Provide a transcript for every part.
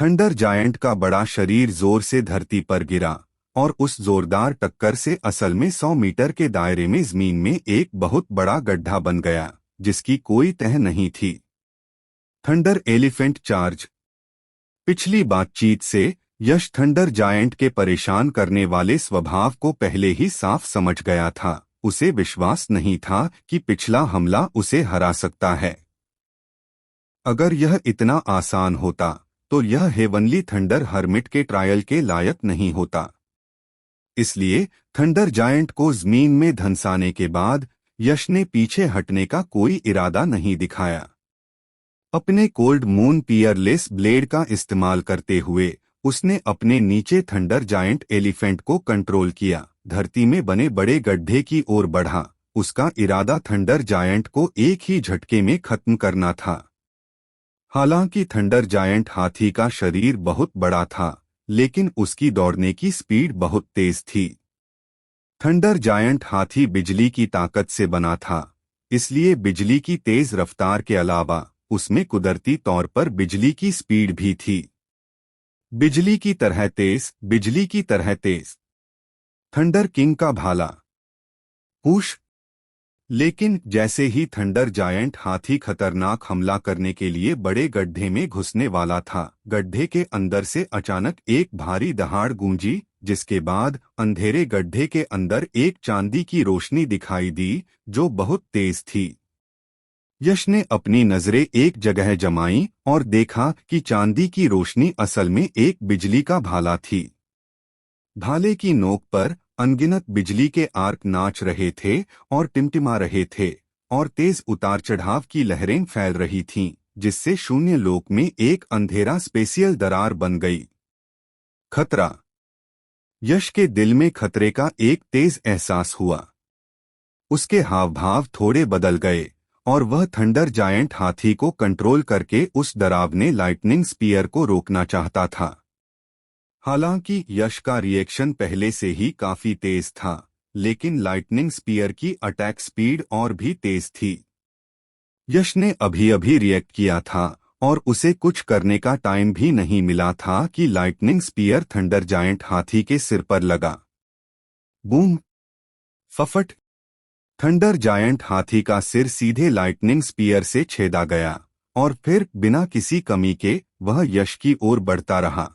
Thunder giant का बड़ा शरीर जोर से धरती पर गिरा और उस जोरदार टक्कर से असल में 100 मीटर के दायरे में जमीन में एक बहुत बड़ा गड्ढा बन गया जिसकी कोई तह नहीं थी। Thunder elephant charge. पिछली बातचीत से यश थंडर जायंट के परेशान करने वाले स्वभाव को पहले ही साफ समझ गया था। उसे विश्वास नहीं था कि पिछला हमला उसे हरा सकता है। अगर यह इतना आसान होता तो यह हेवनली थंडर हर्मिट के ट्रायल के लायक नहीं होता। इसलिए थंडर जायंट को जमीन में धंसाने के बाद यश ने पीछे हटने का कोई इरादा नहीं दिखाया। अपने कोल्ड मून पियरलेस ब्लेड का इस्तेमाल करते हुए उसने अपने नीचे थंडर जायंट एलिफेंट को कंट्रोल किया, धरती में बने बड़े गड्ढे की ओर बढ़ा। उसका इरादा थंडर जायंट को एक ही झटके में खत्म करना था। हालांकि थंडर जायंट हाथी का शरीर बहुत बड़ा था, लेकिन उसकी दौड़ने की स्पीड बहुत तेज थी। थंडर जायंट हाथी बिजली की ताकत से बना था, इसलिए बिजली की तेज रफ्तार के अलावा उसमें कुदरती तौर पर बिजली की स्पीड भी थी। बिजली की तरह तेज, बिजली की तरह तेज। थंडर किंग का भाला। हुश। लेकिन जैसे ही थंडर जायंट हाथी खतरनाक हमला करने के लिए बड़े गड्ढे में घुसने वाला था, गड्ढे के अंदर से अचानक एक भारी दहाड़ गूंजी, जिसके बाद अंधेरे गड्ढे के अंदर एक चांदी की रोशनी दिखाई दी जो बहुत तेज थी। यश ने अपनी नजरें एक जगह जमाई और देखा कि चांदी की रोशनी असल में एक बिजली का भाला थी। भाले की नोक पर अनगिनत बिजली के आर्क नाच रहे थे और टिमटिमा रहे थे, और तेज उतार चढ़ाव की लहरें फैल रही थीं, जिससे शून्य लोक में एक अंधेरा स्पेशियल दरार बन गई। खतरा। यश के दिल में खतरे का एक तेज एहसास हुआ। उसके हाव भाव थोड़े बदल गए और वह थंडर जायंट हाथी को कंट्रोल करके उस डरावने लाइटनिंग स्पीयर को रोकना चाहता था। हालांकि यश का रिएक्शन पहले से ही काफी तेज था, लेकिन लाइटनिंग स्पीयर की अटैक स्पीड और भी तेज थी। यश ने अभी अभी रिएक्ट किया था और उसे कुछ करने का टाइम भी नहीं मिला था कि लाइटनिंग स्पीयर थंडर जायंट हाथी के सिर पर लगा। बूम। फफट। थंडर जायंट हाथी का सिर सीधे लाइटनिंग स्पीयर से छेदा गया और फिर बिना किसी कमी के वह यश की ओर बढ़ता रहा।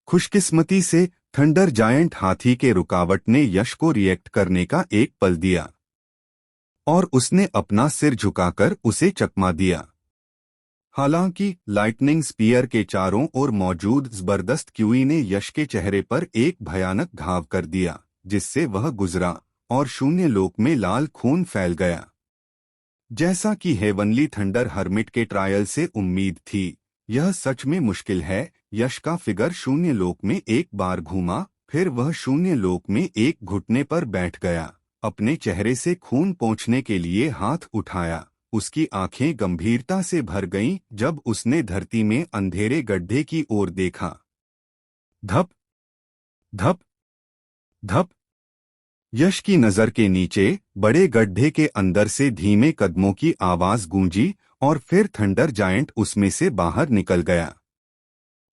खुशकिस्मती से थंडर जायंट हाथी के रुकावट ने यश को रिएक्ट करने का एक पल दिया और उसने अपना सिर झुकाकर उसे चकमा दिया। हालांकि लाइटनिंग स्पीयर के चारों ओर मौजूद जबरदस्त क्यूई ने यश के चेहरे पर एक भयानक घाव कर दिया, जिससे वह गुजरा और शून्य लोक में लाल खून फैल गया। जैसा कि हेवनली थंडर हर्मिट के ट्रायल से उम्मीद थी, यह सच में मुश्किल है। यश का फिगर शून्य लोक में एक बार घूमा, फिर वह शून्य लोक में एक घुटने पर बैठ गया, अपने चेहरे से खून पोंछने के लिए हाथ उठाया। उसकी आंखें गंभीरता से भर गईं जब उसने धरती में अंधेरे गड्ढे की ओर देखा। धप धप धप। यश की नजर के नीचे बड़े गड्ढे के अंदर से धीमे कदमों की आवाज गूंजी और फिर थंडर जायंट उसमें से बाहर निकल गया।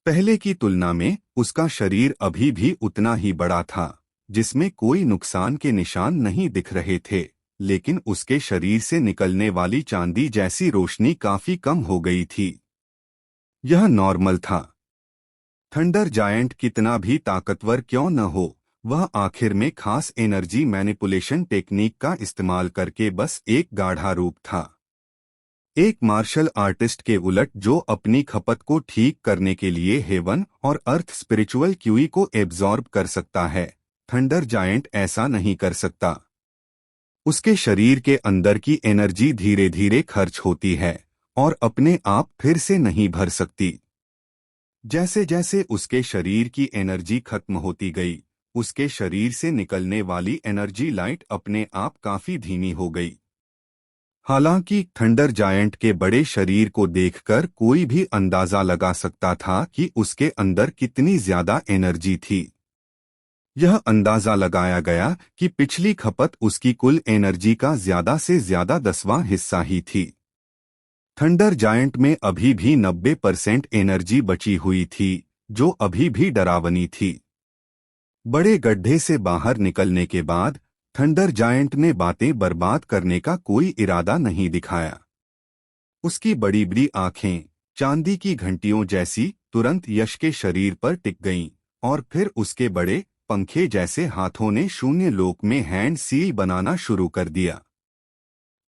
पहले की तुलना में उसका शरीर अभी भी उतना ही बड़ा था, जिसमें कोई नुकसान के निशान नहीं दिख रहे थे, लेकिन उसके शरीर से निकलने वाली चांदी जैसी रोशनी काफी कम हो गई थी। यह नॉर्मल था। थंडर जायंट कितना भी ताकतवर क्यों न हो, वह आखिर में खास एनर्जी मैनिपुलेशन टेक्निक का इस्तेमाल करके बस एक गाढ़ा रूप था। एक मार्शल आर्टिस्ट के उलट जो अपनी खपत को ठीक करने के लिए हेवन और अर्थ स्पिरिचुअल क्यूई को एब्जॉर्ब कर सकता है, थंडर जायंट ऐसा नहीं कर सकता। उसके शरीर के अंदर की एनर्जी धीरे धीरे खर्च होती है और अपने आप फिर से नहीं भर सकती। जैसे जैसे उसके शरीर की एनर्जी खत्म होती गई, उसके शरीर से निकलने वाली एनर्जी लाइट अपने आप काफी धीमी हो गई। हालांकि थंडर जायंट के बड़े शरीर को देखकर कोई भी अंदाजा लगा सकता था कि उसके अंदर कितनी ज्यादा एनर्जी थी। यह अंदाजा लगाया गया कि पिछली खपत उसकी कुल एनर्जी का ज्यादा से ज्यादा 10वां हिस्सा ही थी। थंडर जायंट में अभी भी 90% एनर्जी बची हुई थी, जो अभी भी डरावनी थी। बड़े गड्ढे से बाहर निकलने के बाद थंडर जायंट ने बातें बर्बाद करने का कोई इरादा नहीं दिखाया। उसकी बड़ी बड़ी आंखें चांदी की घंटियों जैसी तुरंत यश के शरीर पर टिक गईं, और फिर उसके बड़े पंखे जैसे हाथों ने शून्य लोक में हैंड सील बनाना शुरू कर दिया।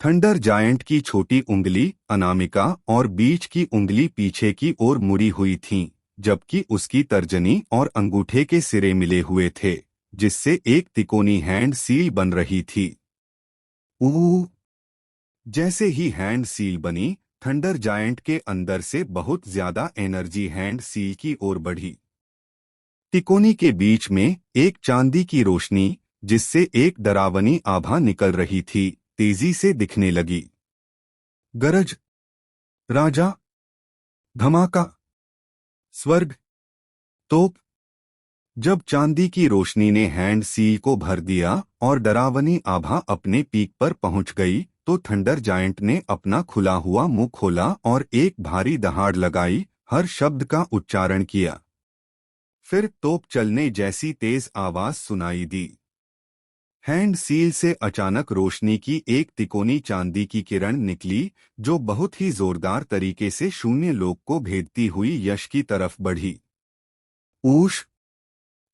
थंडर जायंट की छोटी उंगली अनामिका और बीच की उंगली पीछे की ओर मुड़ी हुई थीं, जबकि उसकी तर्जनी और अंगूठे के सिरे मिले हुए थे, जिससे एक तिकोनी हैंड सील बन रही थी। ऊ जैसे ही हैंड सील बनी, थंडर जायंट के अंदर से बहुत ज्यादा एनर्जी हैंड सील की ओर बढ़ी। तिकोनी के बीच में एक चांदी की रोशनी, जिससे एक डरावनी आभा निकल रही थी, तेजी से दिखने लगी। गरज, राजा, धमाका, स्वर्ग, तोप। जब चांदी की रोशनी ने हैंड सील को भर दिया और डरावनी आभा अपने पीक पर पहुंच गई, तो थंडर जायंट ने अपना खुला हुआ मुंह खोला और एक भारी दहाड़ लगाई, हर शब्द का उच्चारण किया। फिर तोप चलने जैसी तेज आवाज सुनाई दी। हैंड सील से अचानक रोशनी की एक तिकोनी चांदी की किरण निकली, जो बहुत ही जोरदार तरीके से शून्य लोक को भेदती हुई यश की तरफ बढ़ी। ऊश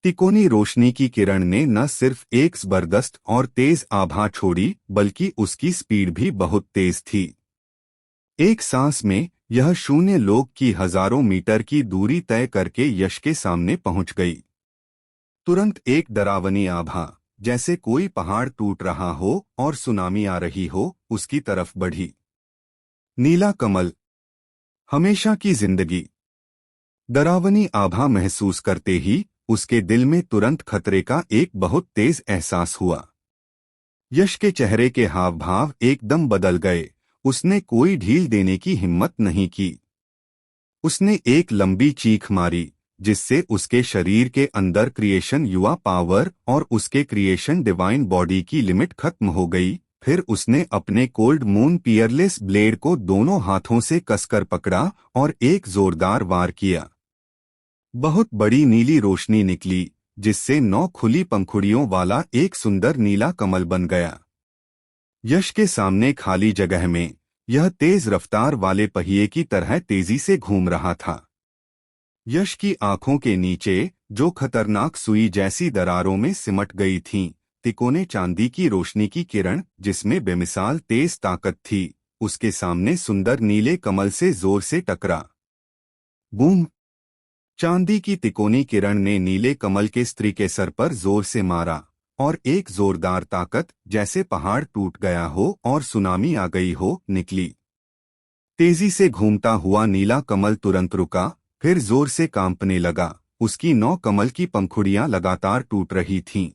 तिकोनी रोशनी की किरण ने न सिर्फ एक जबरदस्त और तेज आभा छोड़ी, बल्कि उसकी स्पीड भी बहुत तेज थी। एक सांस में यह शून्य लोक की हजारों मीटर की दूरी तय करके यश के सामने पहुंच गई। तुरंत एक डरावनी आभा, जैसे कोई पहाड़ टूट रहा हो और सुनामी आ रही हो, उसकी तरफ बढ़ी। नीला कमल, हमेशा की जिंदगी। डरावनी आभा महसूस करते ही उसके दिल में तुरंत खतरे का एक बहुत तेज एहसास हुआ। यश के चेहरे के हाव भाव एकदम बदल गए। उसने कोई ढील देने की हिम्मत नहीं की। उसने एक लंबी चीख मारी, जिससे उसके शरीर के अंदर क्रिएशन युवा पावर और उसके क्रिएशन डिवाइन बॉडी की लिमिट खत्म हो गई। फिर उसने अपने कोल्ड मून पियरलेस ब्लेड को दोनों हाथों से कसकर पकड़ा और एक जोरदार वार किया। बहुत बड़ी नीली रोशनी निकली, जिससे 9 खुली पंखुड़ियों वाला एक सुंदर नीला कमल बन गया। यश के सामने खाली जगह में यह तेज रफ्तार वाले पहिए की तरह तेजी से घूम रहा था। यश की आंखों के नीचे, जो खतरनाक सुई जैसी दरारों में सिमट गई थीं, तिकोने चांदी की रोशनी की किरण, जिसमें बेमिसाल तेज ताकत थी, उसके सामने सुंदर नीले कमल से जोर से टकरा। बूम! चांदी की तिकोनी किरण ने नीले कमल के स्त्री के सर पर जोर से मारा, और एक जोरदार ताकत, जैसे पहाड़ टूट गया हो और सुनामी आ गई हो, निकली। तेजी से घूमता हुआ नीला कमल तुरंत रुका, फिर जोर से कांपने लगा। उसकी 9 कमल की पंखुड़ियां लगातार टूट रही थीं।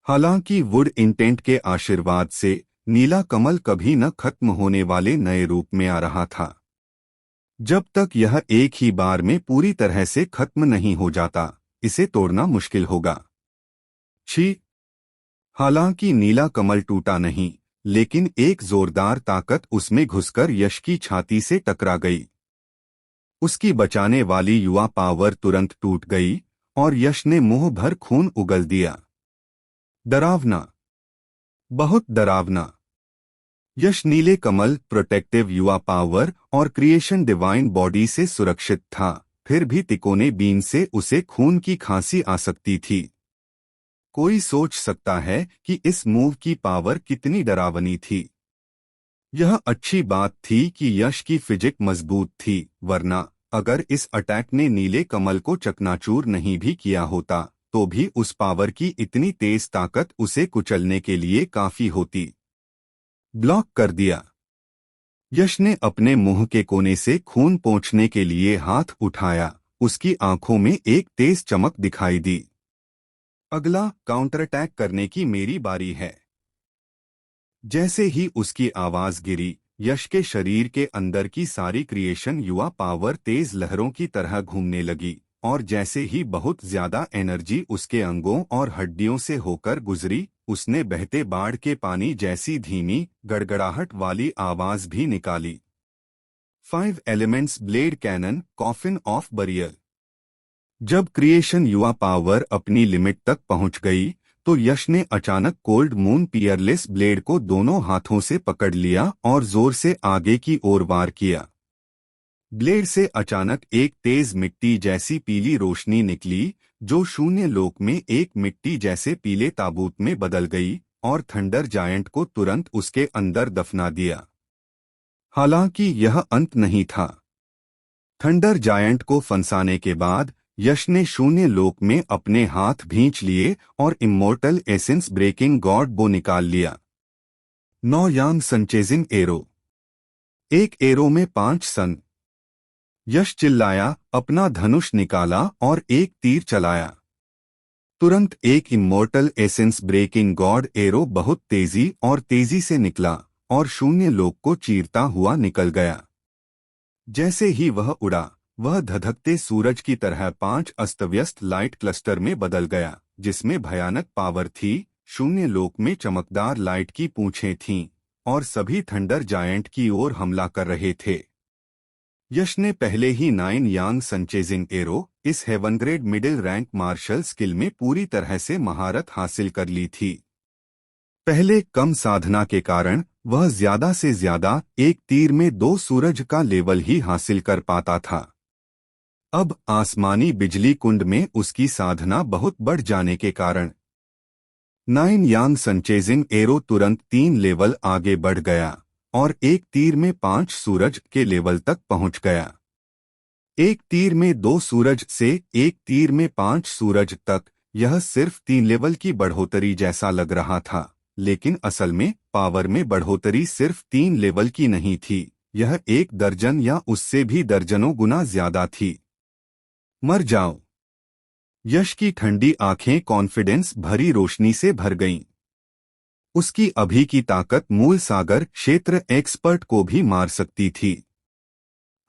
हालांकि वुड इंटेंट के आशीर्वाद से नीला कमल कभी न खत्म होने वाले नए रूप में आ रहा था। जब तक यह एक ही बार में पूरी तरह से खत्म नहीं हो जाता, इसे तोड़ना मुश्किल होगा। छी! हालांकि नीला कमल टूटा नहीं, लेकिन एक जोरदार ताकत उसमें घुसकर यश की छाती से टकरा गई। उसकी बचाने वाली युवा पावर तुरंत टूट गई और यश ने मुंह भर खून उगल दिया। डरावना, बहुत डरावना। यश नीले कमल, प्रोटेक्टिव युवा पावर और क्रिएशन डिवाइन बॉडी से सुरक्षित था, फिर भी तिकोने बीन से उसे खून की खांसी आ सकती थी। कोई सोच सकता है कि इस मूव की पावर कितनी डरावनी थी। यह अच्छी बात थी कि यश की फिजिक मजबूत थी, वरना अगर इस अटैक ने नीले कमल को चकनाचूर नहीं भी किया होता, तो भी उस पावर की इतनी तेज ताकत उसे कुचलने के लिए काफी होती। ब्लॉक कर दिया। यश ने अपने मुंह के कोने से खून पोंछने के लिए हाथ उठाया। उसकी आंखों में एक तेज चमक दिखाई दी। अगला काउंटर अटैक करने की मेरी बारी है। जैसे ही उसकी आवाज गिरी, यश के शरीर के अंदर की सारी क्रिएशन युवा पावर तेज लहरों की तरह घूमने लगी, और जैसे ही बहुत ज्यादा एनर्जी उसके अंगों और हड्डियों से होकर गुजरी, उसने बहते बाढ़ के पानी जैसी धीमी गड़गड़ाहट वाली आवाज भी निकाली। 5 elements blade cannon coffin of burial. जब क्रिएशन युवा पावर अपनी लिमिट तक पहुंच गई तो यश ने अचानक कोल्ड मून पियरलेस ब्लेड को दोनों हाथों से पकड़ लिया और जोर से आगे की ओर वार किया। ब्लेड से अचानक एक तेज मिट्टी जैसी पीली रोशनी निकली जो शून्य लोक में एक मिट्टी जैसे पीले ताबूत में बदल गई और थंडर जायंट को तुरंत उसके अंदर दफना दिया। हालांकि यह अंत नहीं था। थंडर जायंट को फंसाने के बाद यश ने शून्य लोक में अपने हाथ भींच लिए और इमोर्टल एसेंस ब्रेकिंग गॉड बो निकाल लिया। 9 यांग संचेजिंग एरो। एक एरो में 5 सन। यश चिल्लाया, अपना धनुष निकाला और एक तीर चलाया। तुरंत एक immortal essence breaking god arrow बहुत तेजी से निकला और शून्य लोक को चीरता हुआ निकल गया। जैसे ही वह उड़ा, वह धधकते सूरज की तरह 5 अस्तव्यस्त लाइट क्लस्टर में बदल गया, जिसमें भयानक पावर थी। शून्य लोक में चमकदार लाइट की पूंछें थीं और सभी थंडर जायंट की ओर हमला कर रहे थे। यश ने पहले ही 9 यांग संचेजिंग एरो, इस heaven grade middle rank martial skill में पूरी तरह से महारत हासिल कर ली थी। पहले कम साधना के कारण वह ज्यादा से ज्यादा एक तीर में 2 सूरज का लेवल ही हासिल कर पाता था। अब आसमानी बिजली कुंड में उसकी साधना बहुत बढ़ जाने के कारण 9 यांग संचेजिंग एरो तुरंत 3 लेवल आगे बढ़ गया और एक तीर में 5 सूरज के लेवल तक पहुंच गया। एक तीर में 2 सूरज से एक तीर में 5 सूरज तक, यह सिर्फ 3 लेवल की बढ़ोतरी जैसा लग रहा था, लेकिन असल में पावर में बढ़ोतरी सिर्फ 3 लेवल की नहीं थी, यह 1 दर्जन या उससे भी दर्जनों गुना ज्यादा थी। मर जाओ। यश की ठंडी आंखें कॉन्फिडेंस भरी रोशनी से भर गईं। उसकी अभी की ताकत मूल सागर क्षेत्र एक्सपर्ट को भी मार सकती थी।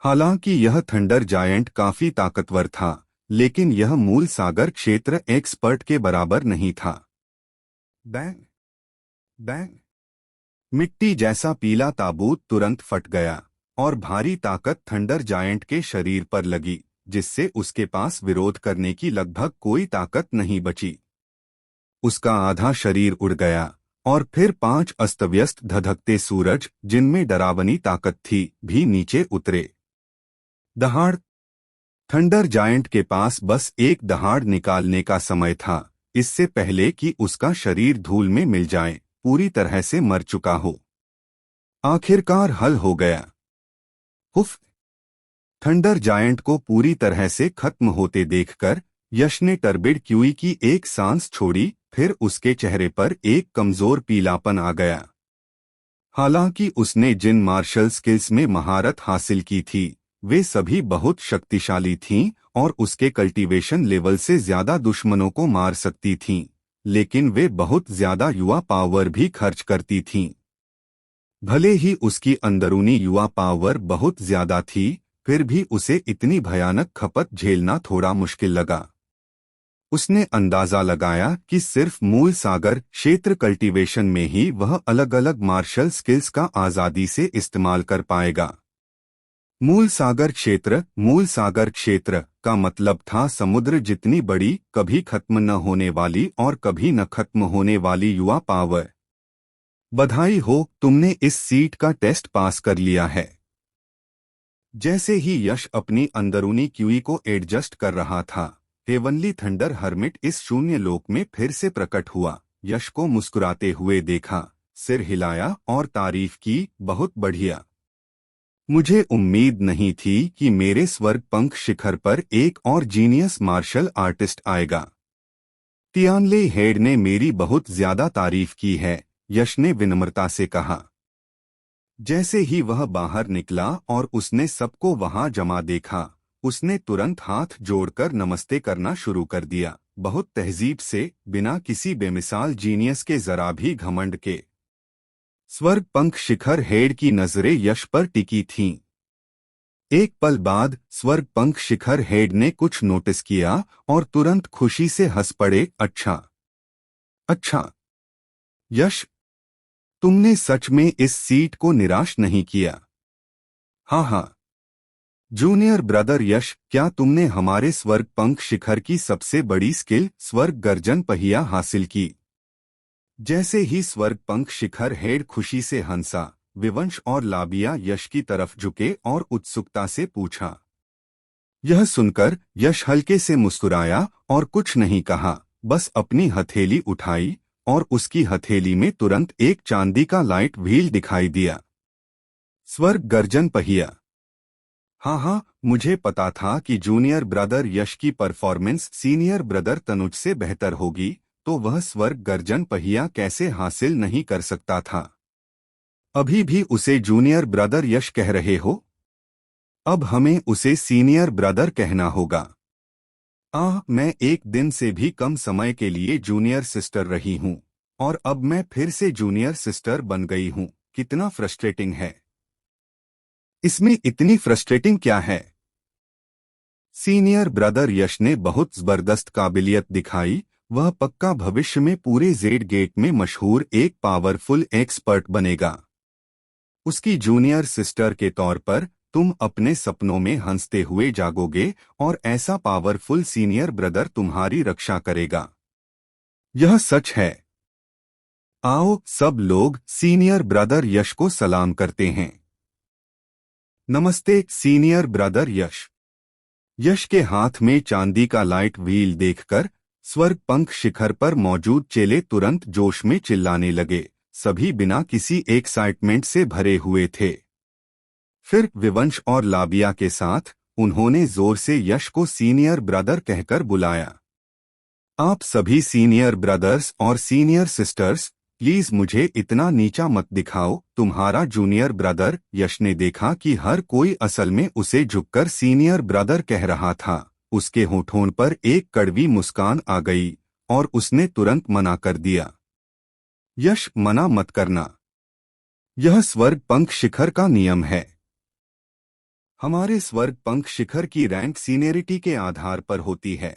हालांकि यह थंडर जायंट काफी ताकतवर था, लेकिन यह मूल सागर क्षेत्र एक्सपर्ट के बराबर नहीं था। Bang bang. मिट्टी जैसा पीला ताबूत तुरंत फट गया और भारी ताकत थंडर जायंट के शरीर पर लगी, जिससे उसके पास विरोध करने की लगभग कोई ताकत नहीं बची। उसका आधा शरीर उड़ गया और फिर 5 अस्तव्यस्त धधकते सूरज, जिनमें डरावनी ताकत थी, भी नीचे उतरे। दहाड़। थंडर जायंट के पास बस एक दहाड़ निकालने का समय था, इससे पहले कि उसका शरीर धूल में मिल जाए, पूरी तरह से मर चुका हो। आखिरकार हल हो गया। हुफ। थंडर जायंट को पूरी तरह से खत्म होते देखकर यश ने टर्बिड क्यूई की एक सांस छोड़ी, फिर उसके चेहरे पर एक कमजोर पीलापन आ गया। हालांकि उसने जिन मार्शल स्किल्स में महारत हासिल की थी, वे सभी बहुत शक्तिशाली थीं और उसके कल्टीवेशन लेवल से ज्यादा दुश्मनों को मार सकती थीं, लेकिन वे बहुत ज्यादा युवा पावर भी खर्च करती थीं। भले ही उसकी अंदरूनी युवा पावर बहुत ज्यादा थी, फिर भी उसे इतनी भयानक खपत झेलना थोड़ा मुश्किल लगा। उसने अंदाजा लगाया कि सिर्फ मूल सागर क्षेत्र कल्टीवेशन में ही वह अलग अलग मार्शल स्किल्स का आजादी से इस्तेमाल कर पाएगा। मूल सागर क्षेत्र का मतलब था समुद्र जितनी बड़ी, कभी खत्म न होने वाली और कभी न खत्म होने वाली युवा पावर। बधाई हो, तुमने इस सीट का टेस्ट पास कर लिया है। जैसे ही यश अपनी अंदरूनी क्यूई को एडजस्ट कर रहा था, हेवनली थंडर हर्मिट इस शून्य लोक में फिर से प्रकट हुआ। यश को मुस्कुराते हुए देखा, सिर हिलाया और तारीफ की, बहुत बढ़िया। मुझे उम्मीद नहीं थी कि मेरे स्वर्ग पंख शिखर पर एक और जीनियस मार्शल आर्टिस्ट आएगा। तियानले हेड ने मेरी बहुत ज्यादा तारीफ की है, यश ने विनम्रता से कहा। जैसे ही वह बाहर निकला और उसने सबको वहां जमा देखा, उसने तुरंत हाथ जोड़कर नमस्ते करना शुरू कर दिया, बहुत तहजीब से, बिना किसी बेमिसाल जीनियस के, जरा भी घमंड के। स्वर्ग पंख शिखर हेड की नजरें यश पर टिकी थीं। एक पल बाद स्वर्ग पंख शिखर हेड ने कुछ नोटिस किया और तुरंत खुशी से हंस पड़े। अच्छा यश, तुमने सच में इस सीट को निराश नहीं किया। हाँ, जूनियर ब्रदर यश, क्या तुमने हमारे स्वर्ग पंख शिखर की सबसे बड़ी स्किल स्वर्ग गर्जन पहिया हासिल की? जैसे ही स्वर्ग पंख शिखर हेड खुशी से हंसा, विवंश और लाबिया यश की तरफ झुके और उत्सुकता से पूछा। यह सुनकर यश हल्के से मुस्कुराया और कुछ नहीं कहा, बस अपनी हथेली उठाई और उसकी हथेली में तुरंत एक चांदी का लाइट व्हील दिखाई दिया। स्वर्ग गर्जन पहिया। हाँ हाँ, मुझे पता था कि जूनियर ब्रदर यश की परफॉर्मेंस सीनियर ब्रदर तनुज से बेहतर होगी, तो वह स्वर्ग गर्जन पहिया कैसे हासिल नहीं कर सकता था। अभी भी उसे जूनियर ब्रदर यश कह रहे हो? अब हमें उसे सीनियर ब्रदर कहना होगा। मैं एक दिन से भी कम समय के लिए जूनियर सिस्टर रही हूँ और अब मैं फिर से जूनियर सिस्टर बन गई हूँ। कितना फ्रस्ट्रेटिंग है। इसमें इतनी फ्रस्ट्रेटिंग क्या है? सीनियर ब्रदर यश ने बहुत जबरदस्त काबिलियत दिखाई। वह पक्का भविष्य में पूरे जेड गेट में मशहूर एक पावरफुल एक्सपर्ट बनेगा। उसकी जूनियर सिस्टर के तौर पर तुम अपने सपनों में हंसते हुए जागोगे और ऐसा पावरफुल सीनियर ब्रदर तुम्हारी रक्षा करेगा। यह सच है। आओ सब लोग सीनियर ब्रदर यश को सलाम करते हैं। नमस्ते सीनियर ब्रदर यश। यश के हाथ में चांदी का लाइट व्हील देखकर स्वर्ग पंख शिखर पर मौजूद चेले तुरंत जोश में चिल्लाने लगे। सभी बिना किसी एक्साइटमेंट से भरे हुए थे। फिर विवंश और लाबिया के साथ उन्होंने जोर से यश को सीनियर ब्रदर कहकर बुलाया। आप सभी सीनियर ब्रदर्स और सीनियर सिस्टर्स, प्लीज मुझे इतना नीचा मत दिखाओ। तुम्हारा जूनियर ब्रदर यश ने देखा कि हर कोई असल में उसे झुककर सीनियर ब्रदर कह रहा था। उसके होठों पर एक कड़वी मुस्कान आ गई और उसने तुरंत मना कर दिया। यश, मना मत करना। यह स्वर्ग पंख शिखर का नियम है। हमारे स्वर्ग पंख शिखर की रैंक सीनियरिटी के आधार पर होती है।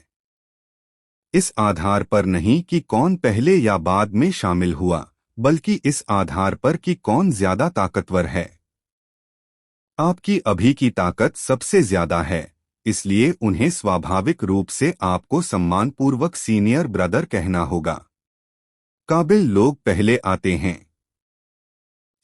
इस आधार पर नहीं कि कौन पहले या बाद में शामिल हुआ, बल्कि इस आधार पर कि कौन ज्यादा ताकतवर है। आपकी अभी की ताकत सबसे ज्यादा है, इसलिए उन्हें स्वाभाविक रूप से आपको सम्मानपूर्वक सीनियर ब्रदर कहना होगा। काबिल लोग पहले आते हैं।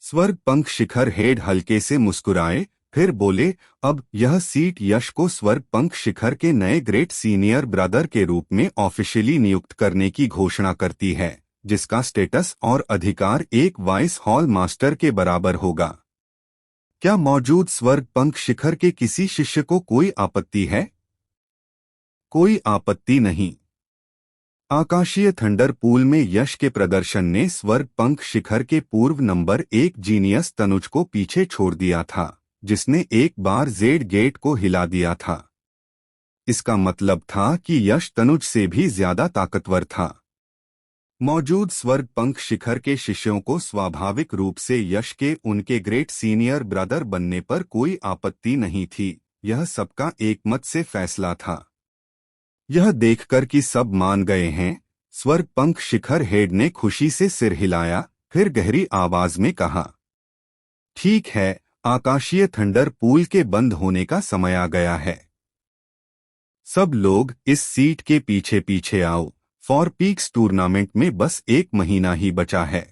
स्वर्ग पंख शिखर हेड हल्के से मुस्कुराए, फिर बोले, अब यह सीट यश को स्वर्ग पंख शिखर के नए ग्रेट सीनियर ब्रदर के रूप में ऑफिशियली नियुक्त करने की घोषणा करती है, जिसका स्टेटस और अधिकार एक वाइस हॉल मास्टर के बराबर होगा। क्या मौजूद स्वर्ग पंख शिखर के किसी शिष्य को कोई आपत्ति है? कोई आपत्ति नहीं। आकाशीय थंडर पूल में यश के प्रदर्शन ने स्वर्ग पंख शिखर के पूर्व नंबर 1 जीनियस तनुज को पीछे छोड़ दिया था, जिसने एक बार जेड गेट को हिला दिया था। इसका मतलब था कि यश तनुज से भी ज्यादा ताकतवर था। मौजूद स्वर्ग पंख शिखर के शिष्यों को स्वाभाविक रूप से यश के उनके ग्रेट सीनियर ब्रदर बनने पर कोई आपत्ति नहीं थी। यह सबका एकमत से फैसला था। यह देखकर कि सब मान गए हैं, स्वर्ग पंख शिखर हेड ने खुशी से सिर हिलाया, फिर गहरी आवाज में कहा, ठीक है, आकाशीय थंडर पूल के बंद होने का समय आ गया है। सब लोग इस सीट के पीछे पीछे आओ। फॉर पीक्स टूर्नामेंट में बस 1 महीना ही बचा है।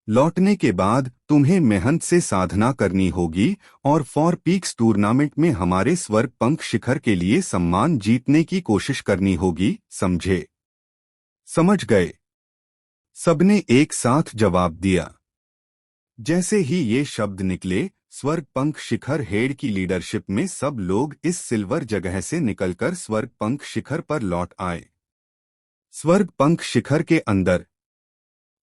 लौटने के बाद तुम्हें मेहनत से साधना करनी होगी और फॉर पीक्स टूर्नामेंट में हमारे स्वर्ग पंख शिखर के लिए सम्मान जीतने की कोशिश करनी होगी, समझे? समझ गए? सबने एक साथ जवाब दिया। जैसे ही ये शब्द निकले, स्वर्ग पंख शिखर हेड की लीडरशिप में सब लोग इस सिल्वर जगह से निकलकर स्वर्ग पंख शिखर पर लौट आए। स्वर्ग पंख शिखर के अंदर,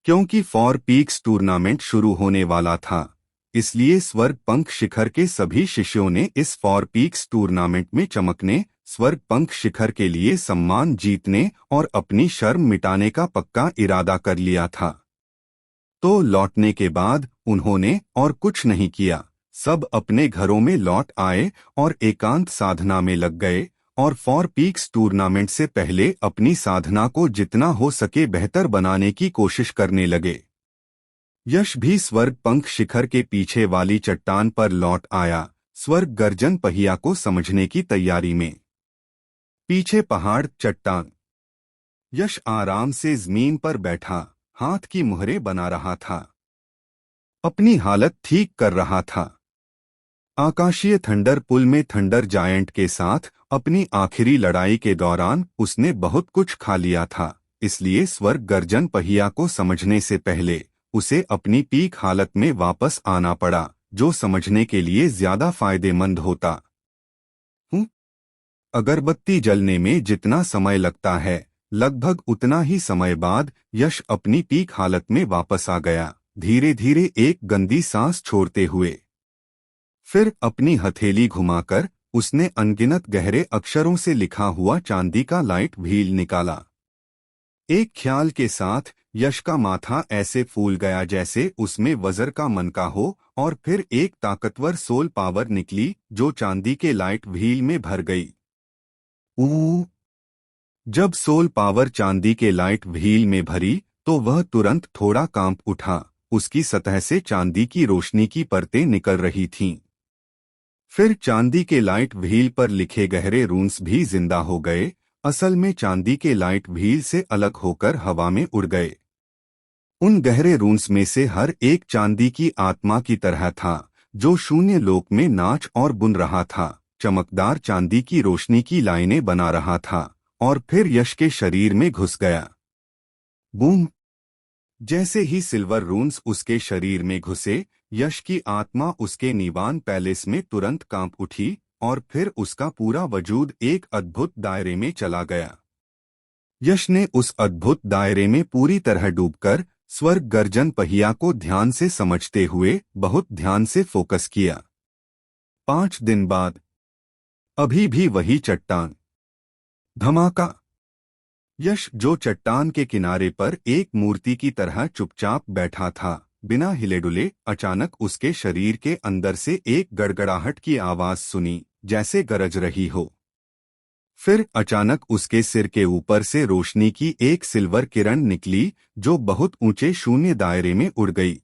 क्योंकि फॉर पीक्स टूर्नामेंट शुरू होने वाला था, इसलिए स्वर्ग पंख शिखर के सभी शिष्यों ने इस फॉर पीक्स टूर्नामेंट में चमकने, स्वर्ग पंख शिखर के लिए सम्मान जीतने और अपनी शर्म मिटाने का पक्का इरादा कर लिया था। तो लौटने के बाद उन्होंने और कुछ नहीं किया। सब अपने घरों में लौट आए और एकांत साधना में लग गए और फॉर पीक्स टूर्नामेंट से पहले अपनी साधना को जितना हो सके बेहतर बनाने की कोशिश करने लगे। यश भी स्वर्ग पंख शिखर के पीछे वाली चट्टान पर लौट आया, स्वर्ग गर्जन पहिया को समझने की तैयारी में। पीछे पहाड़, चट्टान। यश आराम से जमीन पर बैठा, हाथ की मुहरें बना रहा था, अपनी हालत ठीक कर रहा था। आकाशीय थंडर पुल में थंडर जायंट के साथ अपनी आखिरी लड़ाई के दौरान उसने बहुत कुछ खा लिया था, इसलिए स्वर्ग गर्जन पहिया को समझने से पहले उसे अपनी पीक हालत में वापस आना पड़ा, जो समझने के लिए ज्यादा फायदेमंद होता। अगरबत्ती जलने में जितना समय लगता है, लगभग उतना ही समय बाद यश अपनी पीक हालत में वापस आ गया, धीरे धीरे एक गंदी सांस छोड़ते हुए। फिर अपनी हथेली घुमाकर उसने अनगिनत गहरे अक्षरों से लिखा हुआ चांदी का लाइट व्हील निकाला। एक ख्याल के साथ यश का माथा ऐसे फूल गया जैसे उसमें वज्र का मनका हो, और फिर एक ताकतवर सोल पावर निकली जो चांदी के लाइट व्हील में भर गई। जब सोल पावर चांदी के लाइट व्हील में भरी तो वह तुरंत थोड़ा कांप उठा, उसकी सतह से चांदी की रोशनी की परतें निकल रही थीं। फिर चांदी के लाइट व्हील पर लिखे गहरे रून्स भी जिंदा हो गए, असल में चांदी के लाइट व्हील से अलग होकर हवा में उड़ गए। उन गहरे रून्स में से हर एक चांदी की आत्मा की तरह था, जो शून्य लोक में नाच और बुन रहा था, चमकदार चांदी की रोशनी की लाइनें बना रहा था, और फिर यश के शरीर में घुस गया। बूम! जैसे ही सिल्वर रून्स उसके शरीर में घुसे, यश की आत्मा उसके निवान पैलेस में तुरंत कांप उठी, और फिर उसका पूरा वजूद एक अद्भुत दायरे में चला गया। यश ने उस अद्भुत दायरे में पूरी तरह डूबकर स्वर्ग गर्जन पहिया को ध्यान से समझते हुए बहुत ध्यान से फोकस किया। 5 दिन बाद अभी भी वही चट्टान। धमाका! यश, जो चट्टान के किनारे पर एक मूर्ति की तरह चुपचाप बैठा था, बिना हिले डुले, अचानक उसके शरीर के अंदर से एक गड़गड़ाहट की आवाज सुनी, जैसे गरज रही हो। फिर अचानक उसके सिर के ऊपर से रोशनी की एक सिल्वर किरण निकली, जो बहुत ऊंचे शून्य दायरे में उड़ गई।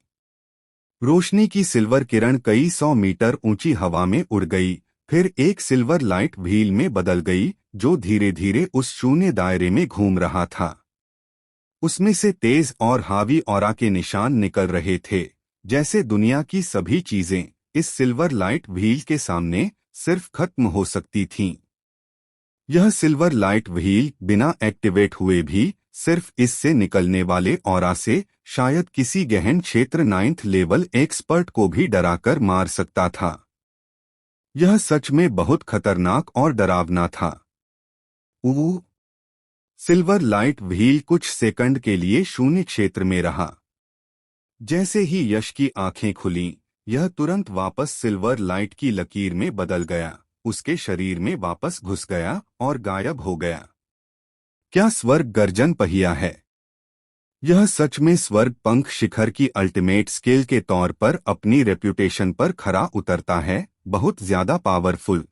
रोशनी की सिल्वर किरण कई 100 मीटर ऊंची हवा में उड़ गई, फिर एक सिल्वर लाइट व्हील में बदल गई, जो धीरे धीरे उस शून्य दायरे में घूम रहा था। उसमें से तेज और हावी ऑरा के निशान निकल रहे थे, जैसे दुनिया की सभी चीजें इस सिल्वर लाइट व्हील के सामने सिर्फ खत्म हो सकती थीं। यह सिल्वर लाइट व्हील बिना एक्टिवेट हुए भी सिर्फ इससे निकलने वाले ऑरा से शायद किसी गहन क्षेत्र 9th लेवल एक्सपर्ट को भी डराकर मार सकता था। यह सच में बहुत खतरनाक और डरावना था। सिल्वर लाइट व्हील कुछ सेकंड के लिए शून्य क्षेत्र में रहा। जैसे ही यश की आंखें खुलीं, यह तुरंत वापस सिल्वर लाइट की लकीर में बदल गया, उसके शरीर में वापस घुस गया और गायब हो गया। क्या स्वर्ग गर्जन पहिया है? यह सच में स्वर्ग पंख शिखर की अल्टीमेट स्किल के तौर पर अपनी रेप्यूटेशन पर खरा उतरता है, बहुत ज्यादा पावरफुल।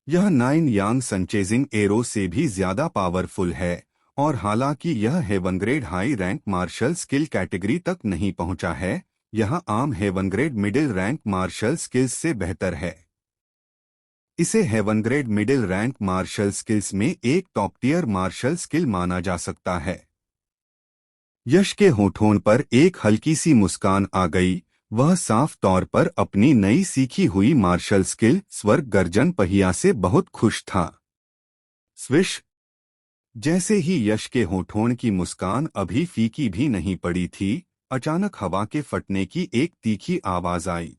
यह 9 यांग संचेजिंग एरो से भी ज्यादा पावरफुल है, और हालांकि यह heaven grade high rank martial skill category तक नहीं पहुंचा है, यह आम heaven grade middle rank martial skills से बेहतर है। इसे heaven grade middle rank martial skills में एक टॉप टियर मार्शल स्किल माना जा सकता है। यश के होठों पर एक हल्की सी मुस्कान आ गई, वह साफ तौर पर अपनी नई सीखी हुई मार्शल स्किल स्वर्ग गर्जन पहिया से बहुत खुश था। स्विश! जैसे ही यश के होठों की मुस्कान अभी फीकी भी नहीं पड़ी थी, अचानक हवा के फटने की एक तीखी आवाज आई।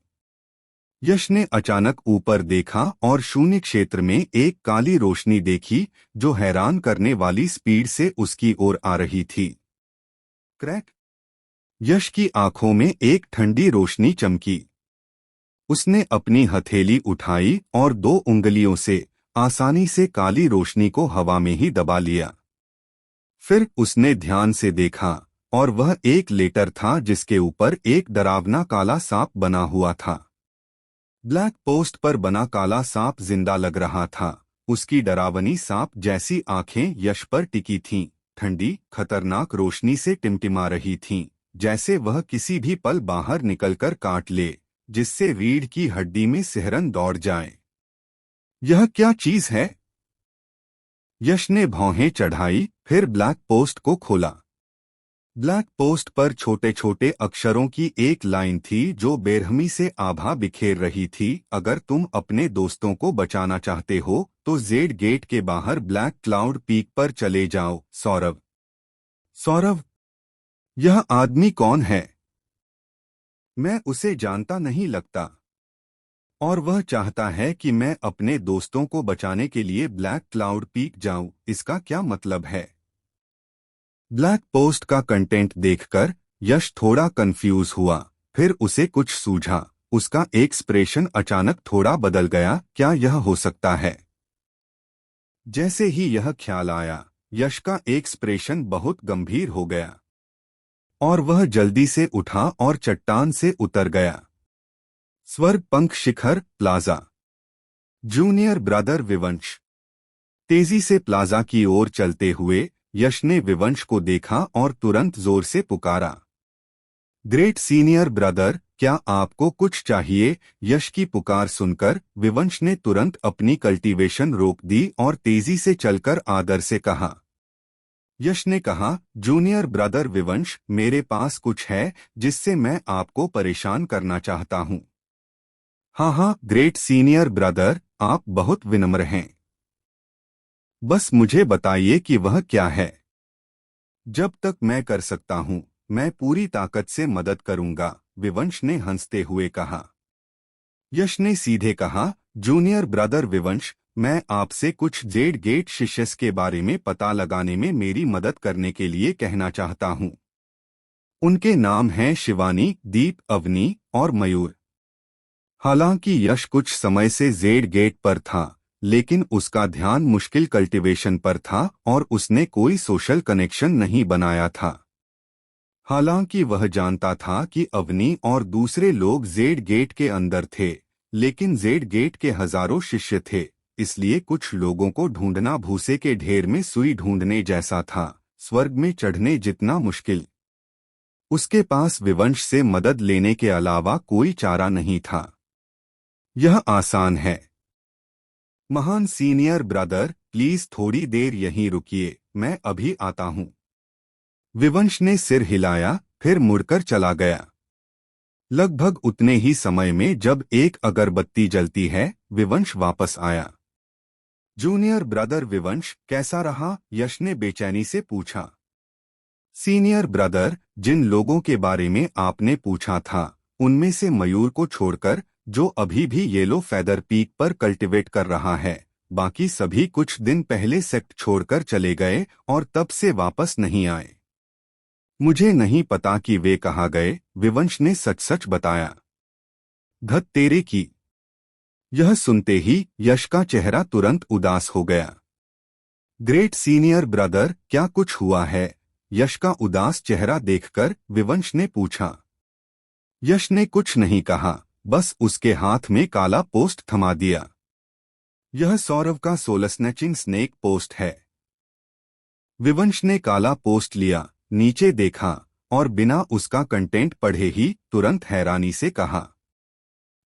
यश ने अचानक ऊपर देखा और शून्य क्षेत्र में एक काली रोशनी देखी, जो हैरान करने वाली स्पीड से उसकी ओर आ रही थी। क्रैक! यश की आंखों में एक ठंडी रोशनी चमकी। उसने अपनी हथेली उठाई और 2 उंगलियों से आसानी से काली रोशनी को हवा में ही दबा लिया। फिर उसने ध्यान से देखा, और वह एक लेटर था जिसके ऊपर एक डरावना काला सांप बना हुआ था। ब्लैक पोस्ट पर बना काला सांप जिंदा लग रहा था, उसकी डरावनी सांप जैसी आंखें यश पर टिकी थीं, ठंडी खतरनाक रोशनी से टिमटिमा रही थीं, जैसे वह किसी भी पल बाहर निकलकर काट ले। जिससे रीढ़ की हड्डी में सिहरन दौड़ जाए। यह क्या चीज है? यश ने भौहें चढ़ाई, फिर ब्लैक पोस्ट को खोला। ब्लैक पोस्ट पर छोटे छोटे अक्षरों की एक लाइन थी जो बेरहमी से आभा बिखेर रही थी। अगर तुम अपने दोस्तों को बचाना चाहते हो तो जेड गेट के बाहर ब्लैक क्लाउड पीक पर चले जाओ। सौरव। सौरव? यह आदमी कौन है? मैं उसे जानता नहीं लगता। और वह चाहता है कि मैं अपने दोस्तों को बचाने के लिए ब्लैक क्लाउड पीक जाऊं। इसका क्या मतलब है? ब्लैक पोस्ट का कंटेंट देखकर यश थोड़ा कंफ्यूज हुआ। फिर उसे कुछ सूझा। उसका एक्सप्रेशन अचानक थोड़ा बदल गया। क्या यह हो सकता है? जैसे ही यह ख्याल आया, यश का एक्सप्रेशन बहुत गंभीर हो गया और वह जल्दी से उठा और चट्टान से उतर गया। स्वर्ग पंख शिखर प्लाजा। Junior brother Vivansh. तेजी से प्लाजा की ओर चलते हुए यश ने विवंश को देखा और तुरंत जोर से पुकारा, ग्रेट सीनियर ब्रदर, क्या आपको कुछ चाहिए? यश की पुकार सुनकर विवंश ने तुरंत अपनी कल्टीवेशन रोक दी और तेजी से चलकर आदर से कहा। यश ने कहा, जूनियर ब्रदर विवंश, मेरे पास कुछ है जिससे मैं आपको परेशान करना चाहता हूँ। हाँ, ग्रेट सीनियर ब्रदर, आप बहुत विनम्र हैं। बस मुझे बताइए कि वह क्या है। जब तक मैं कर सकता हूँ, मैं पूरी ताकत से मदद करूंगा, विवंश ने हंसते हुए कहा। यश ने सीधे कहा, जूनियर ब्रदर विवंश, मैं आपसे कुछ जेड गेट शिष्यस के बारे में पता लगाने में मेरी मदद करने के लिए कहना चाहता हूँ। उनके नाम हैं शिवानी, दीप, अवनी और मयूर। हालांकि यश कुछ समय से जेड गेट पर था, लेकिन उसका ध्यान मुश्किल कल्टीवेशन पर था और उसने कोई सोशल कनेक्शन नहीं बनाया था। हालांकि वह जानता था कि अवनी और दूसरे लोग जेड गेट के अंदर थे, लेकिन जेड गेट के हजारों शिष्य थे, इसलिए कुछ लोगों को ढूंढना भूसे के ढेर में सुई ढूंढने जैसा था, स्वर्ग में चढ़ने जितना मुश्किल। उसके पास विवंश से मदद लेने के अलावा कोई चारा नहीं था। यह आसान है। महान सीनियर ब्रदर, प्लीज थोड़ी देर यहीं रुकिए, मैं अभी आता हूं। विवंश ने सिर हिलाया, फिर मुड़कर चला गया। लगभग उतने ही समय में जब एक अगरबत्ती जलती है, विवंश वापस आया। जूनियर ब्रदर विवंश, कैसा रहा? यश ने बेचैनी से पूछा। सीनियर ब्रदर, जिन लोगों के बारे में आपने पूछा था, उनमें से मयूर को छोड़कर, जो अभी भी येलो फेदर पीक पर कल्टीवेट कर रहा है, बाकी सभी कुछ दिन पहले सेक्ट छोड़कर चले गए और तब से वापस नहीं आए। मुझे नहीं पता कि वे कहाँ गए, विवंश ने सच सच बताया। धत तेरे की। यह सुनते ही यश का चेहरा तुरंत उदास हो गया। ग्रेट सीनियर ब्रदर, क्या कुछ हुआ है? यश का उदास चेहरा देखकर विवंश ने पूछा। यश ने कुछ नहीं कहा, बस उसके हाथ में काला पोस्ट थमा दिया। यह सौरव का सोल स्नैचिंग स्नेक पोस्ट है। विवंश ने काला पोस्ट लिया, नीचे देखा और बिना उसका कंटेंट पढ़े ही तुरंत हैरानी से कहा,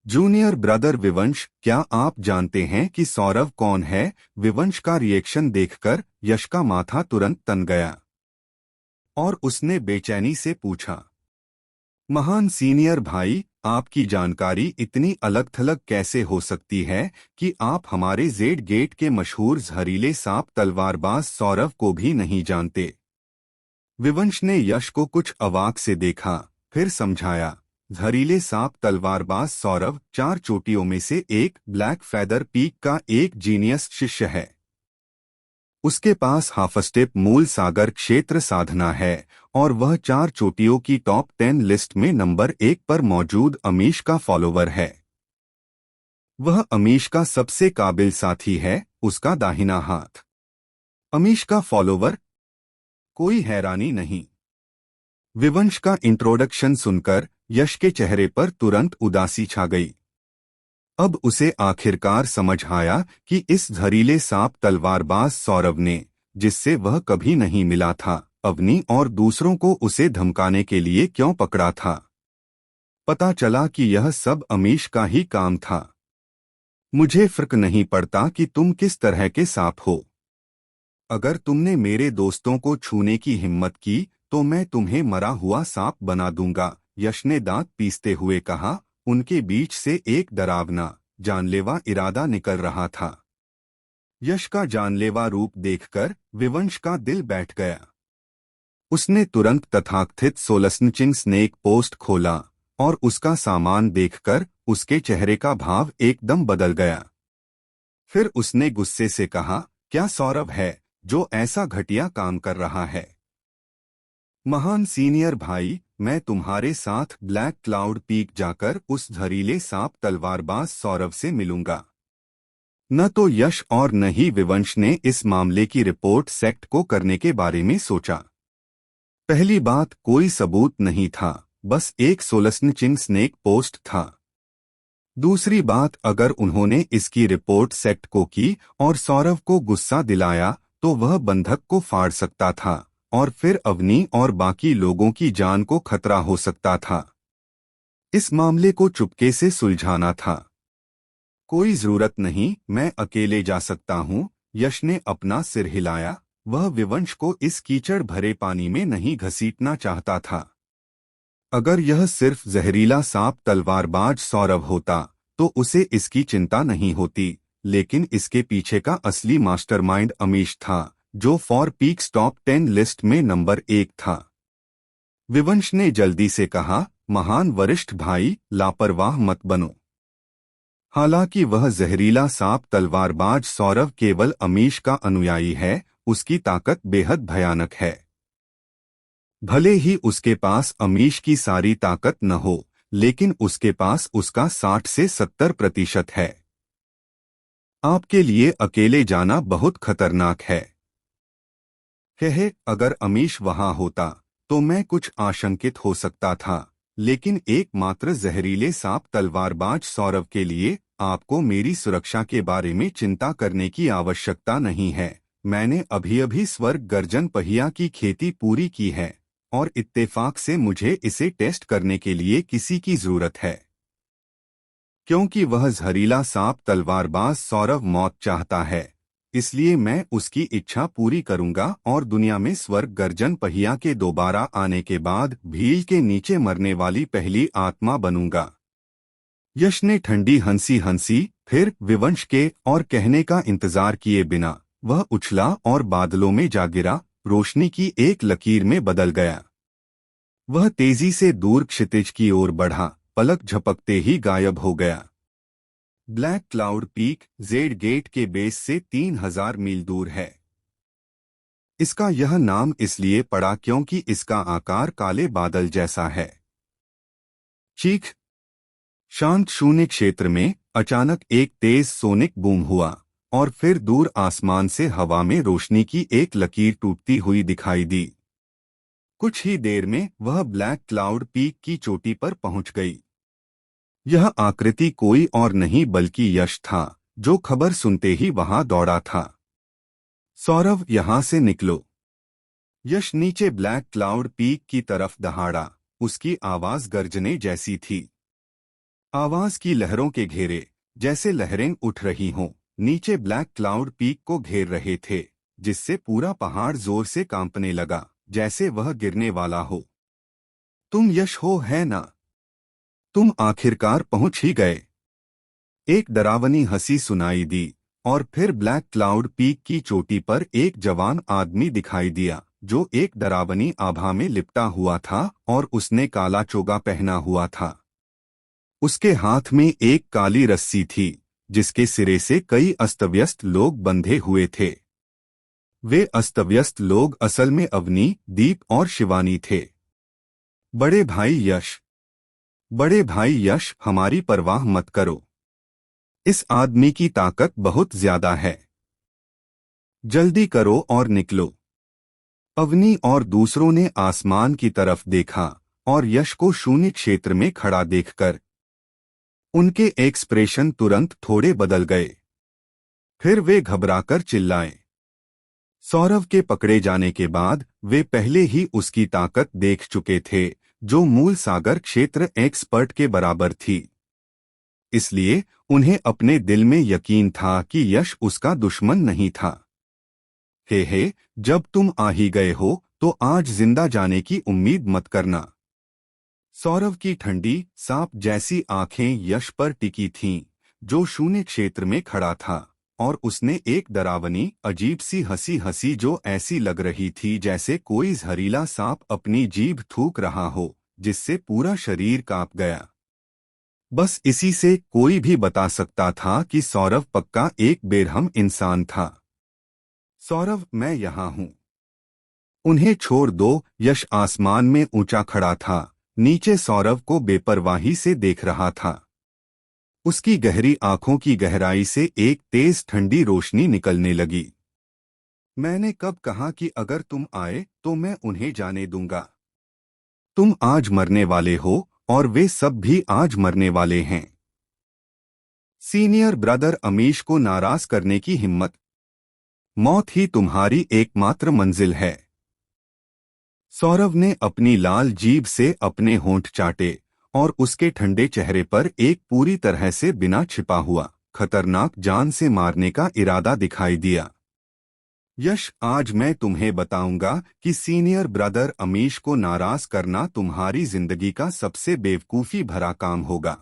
जूनियर ब्रदर विवंश, क्या आप जानते हैं कि सौरव कौन है? विवंश का रिएक्शन देखकर यश का माथा तुरंत तन गया और उसने बेचैनी से पूछा, महान सीनियर भाई, आपकी जानकारी इतनी अलग थलग कैसे हो सकती है कि आप हमारे जेड गेट के मशहूर जहरीले सांप तलवारबाज सौरव को भी नहीं जानते? विवंश ने यश को कुछ अवाक से देखा, फिर समझाया, जहरीले सांप तलवारबाज सौरव 4 चोटियों में से एक ब्लैक फेदर पीक का एक जीनियस शिष्य है। उसके पास हाफस्टेप मूल सागर क्षेत्र साधना है और वह 4 चोटियों की टॉप 10 लिस्ट में नंबर 1 पर मौजूद अमीश का फॉलोवर है। वह अमीश का सबसे काबिल साथी है, उसका दाहिना हाथ। अमीश का फॉलोवर? कोई हैरानी नहीं। विवंश का इंट्रोडक्शन सुनकर यश के चेहरे पर तुरंत उदासी छा गई। अब उसे आखिरकार समझ आया कि इस जहरीले सांप तलवारबाज सौरव ने, जिससे वह कभी नहीं मिला था, अवनी और दूसरों को उसे धमकाने के लिए क्यों पकड़ा था। पता चला कि यह सब अमीश का ही काम था। मुझे फर्क नहीं पड़ता कि तुम किस तरह के सांप हो। अगर तुमने मेरे दोस्तों को छूने की हिम्मत की तो मैं तुम्हें मरा हुआ सांप बना दूंगा, यश ने दांत पीसते हुए कहा। उनके बीच से एक डरावना, जानलेवा इरादा निकल रहा था। यश का जानलेवा रूप देखकर विवंश का दिल बैठ गया। उसने तुरंत तथाकथित सोलस्नचिंग स्नेक पोस्ट खोला और उसका सामान देखकर उसके चेहरे का भाव एकदम बदल गया। फिर उसने गुस्से से कहा, क्या सौरभ है जो ऐसा घटिया काम कर रहा है? महान सीनियर भाई, मैं तुम्हारे साथ ब्लैक क्लाउड पीक जाकर उस जहरीले सांप तलवारबाज सौरभ से मिलूंगा। न तो यश और न ही विवंश ने इस मामले की रिपोर्ट सेक्ट को करने के बारे में सोचा। पहली बात, कोई सबूत नहीं था, बस एक सोलस्नचिंग स्नेक पोस्ट था। दूसरी बात, अगर उन्होंने इसकी रिपोर्ट सेक्ट को की और सौरभ को गुस्सा दिलाया तो वह बंधक को फाड़ सकता था और फिर अवनी और बाकी लोगों की जान को खतरा हो सकता था। इस मामले को चुपके से सुलझाना था। कोई जरूरत नहीं, मैं अकेले जा सकता हूँ। यश ने अपना सिर हिलाया। वह विवंश को इस कीचड़ भरे पानी में नहीं घसीटना चाहता था। अगर यह सिर्फ जहरीला सांप तलवारबाज सौरभ होता तो उसे इसकी चिंता नहीं होती, लेकिन इसके पीछे का असली मास्टरमाइंड अमीश था, जो फॉर पीक्स टॉप 10 लिस्ट में नंबर 1 था। विवंश ने जल्दी से कहा, महान वरिष्ठ भाई, लापरवाह मत बनो। हालांकि वह जहरीला सांप तलवारबाज सौरभ केवल अमीश का अनुयायी है, उसकी ताकत बेहद भयानक है। भले ही उसके पास अमीश की सारी ताकत न हो, लेकिन उसके पास उसका 60 से 70% है। आपके लिए अकेले जाना बहुत खतरनाक है। अगर अमीश वहां होता तो मैं कुछ आशंकित हो सकता था, लेकिन एकमात्र जहरीले सांप तलवारबाज सौरभ के लिए आपको मेरी सुरक्षा के बारे में चिंता करने की आवश्यकता नहीं है। मैंने अभी अभी स्वर्ग गर्जन पहिया की खेती पूरी की है और इत्तेफाक से मुझे इसे टेस्ट करने के लिए किसी की जरूरत है, क्योंकि वह जहरीला सांप तलवारबाज सौरभ मौत चाहता है। इसलिए मैं उसकी इच्छा पूरी करूंगा और दुनिया में स्वर्ग गर्जन पहिया के दोबारा आने के बाद भील के नीचे मरने वाली पहली आत्मा बनूंगा। यश ने ठंडी हंसी हंसी, फिर विवंश के और कहने का इंतजार किए बिना वह उछला और बादलों में जा गिरा, रोशनी की एक लकीर में बदल गया। वह तेजी से दूर क्षितिज की ओर बढ़ा, पलक झपकते ही गायब हो गया। Black cloud peak jade gate के बेस से 3000 मील दूर है। इसका यह नाम इसलिए पड़ा क्योंकि इसका आकार काले बादल जैसा है। चीख! शांत शून्य क्षेत्र में अचानक एक तेज सोनिक बूम हुआ और फिर दूर आसमान से हवा में रोशनी की एक लकीर टूटती हुई दिखाई दी। कुछ ही देर में वह ब्लैक क्लाउड पीक की चोटी पर पहुंच गई। यह आकृति कोई और नहीं बल्कि यश था, जो खबर सुनते ही वहां दौड़ा था। सौरभ, यहां से निकलो! यश नीचे ब्लैक क्लाउड पीक की तरफ दहाड़ा। उसकी आवाज गर्जने जैसी थी। आवाज की लहरों के घेरे, जैसे लहरें उठ रही हों, नीचे ब्लैक क्लाउड पीक को घेर रहे थे, जिससे पूरा पहाड़ जोर से कांपने लगा, जैसे वह गिरने वाला हो। तुम यश हो, है ना? तुम आखिरकार पहुंच ही गए। एक डरावनी हंसी सुनाई दी और फिर ब्लैक क्लाउड पीक की चोटी पर एक जवान आदमी दिखाई दिया, जो एक डरावनी आभा में लिपटा हुआ था और उसने काला चोगा पहना हुआ था। उसके हाथ में एक काली रस्सी थी, जिसके सिरे से कई अस्तव्यस्त लोग बंधे हुए थे। वे अस्तव्यस्त लोग असल में अवनी, दीप और शिवानी थे। बड़े भाई यश! बड़े भाई यश, हमारी परवाह मत करो। इस आदमी की ताकत बहुत ज्यादा है। जल्दी करो और निकलो। अवनी और दूसरों ने आसमान की तरफ देखा और यश को शून्य क्षेत्र में खड़ा देखकर उनके एक्सप्रेशन तुरंत थोड़े बदल गए। फिर वे घबराकर चिल्लाए। सौरभ के पकड़े जाने के बाद वे पहले ही उसकी ताकत देख चुके थे, जो मूल सागर क्षेत्र एक्सपर्ट के बराबर थी। इसलिए उन्हें अपने दिल में यकीन था कि यश उसका दुश्मन नहीं था। हे, जब तुम आ ही गए हो तो आज जिंदा जाने की उम्मीद मत करना। सौरव की ठंडी सांप जैसी आंखें यश पर टिकी थीं, जो शून्य क्षेत्र में खड़ा था, और उसने एक डरावनी अजीब सी हंसी हंसी जो ऐसी लग रही थी जैसे कोई जहरीला सांप अपनी जीभ थूक रहा हो, जिससे पूरा शरीर कांप गया। बस इसी से कोई भी बता सकता था कि सौरव पक्का एक बेरहम इंसान था। सौरव, मैं यहाँ हूँ। उन्हें छोड़ दो। यश आसमान में ऊंचा खड़ा था, नीचे सौरव को बेपरवाही से देख रहा था। उसकी गहरी आंखों की गहराई से एक तेज ठंडी रोशनी निकलने लगी। मैंने कब कहा कि अगर तुम आए तो मैं उन्हें जाने दूंगा। तुम आज मरने वाले हो और वे सब भी आज मरने वाले हैं। सीनियर ब्रदर अमीश को नाराज करने की हिम्मत। मौत ही तुम्हारी एकमात्र मंजिल है। सौरव ने अपनी लाल जीभ से अपने होंठ चाटे और उसके ठंडे चेहरे पर एक पूरी तरह से बिना छिपा हुआ खतरनाक जान से मारने का इरादा दिखाई दिया। यश, आज मैं तुम्हें बताऊंगा कि सीनियर ब्रदर अमीश को नाराज करना तुम्हारी जिंदगी का सबसे बेवकूफ़ी भरा काम होगा।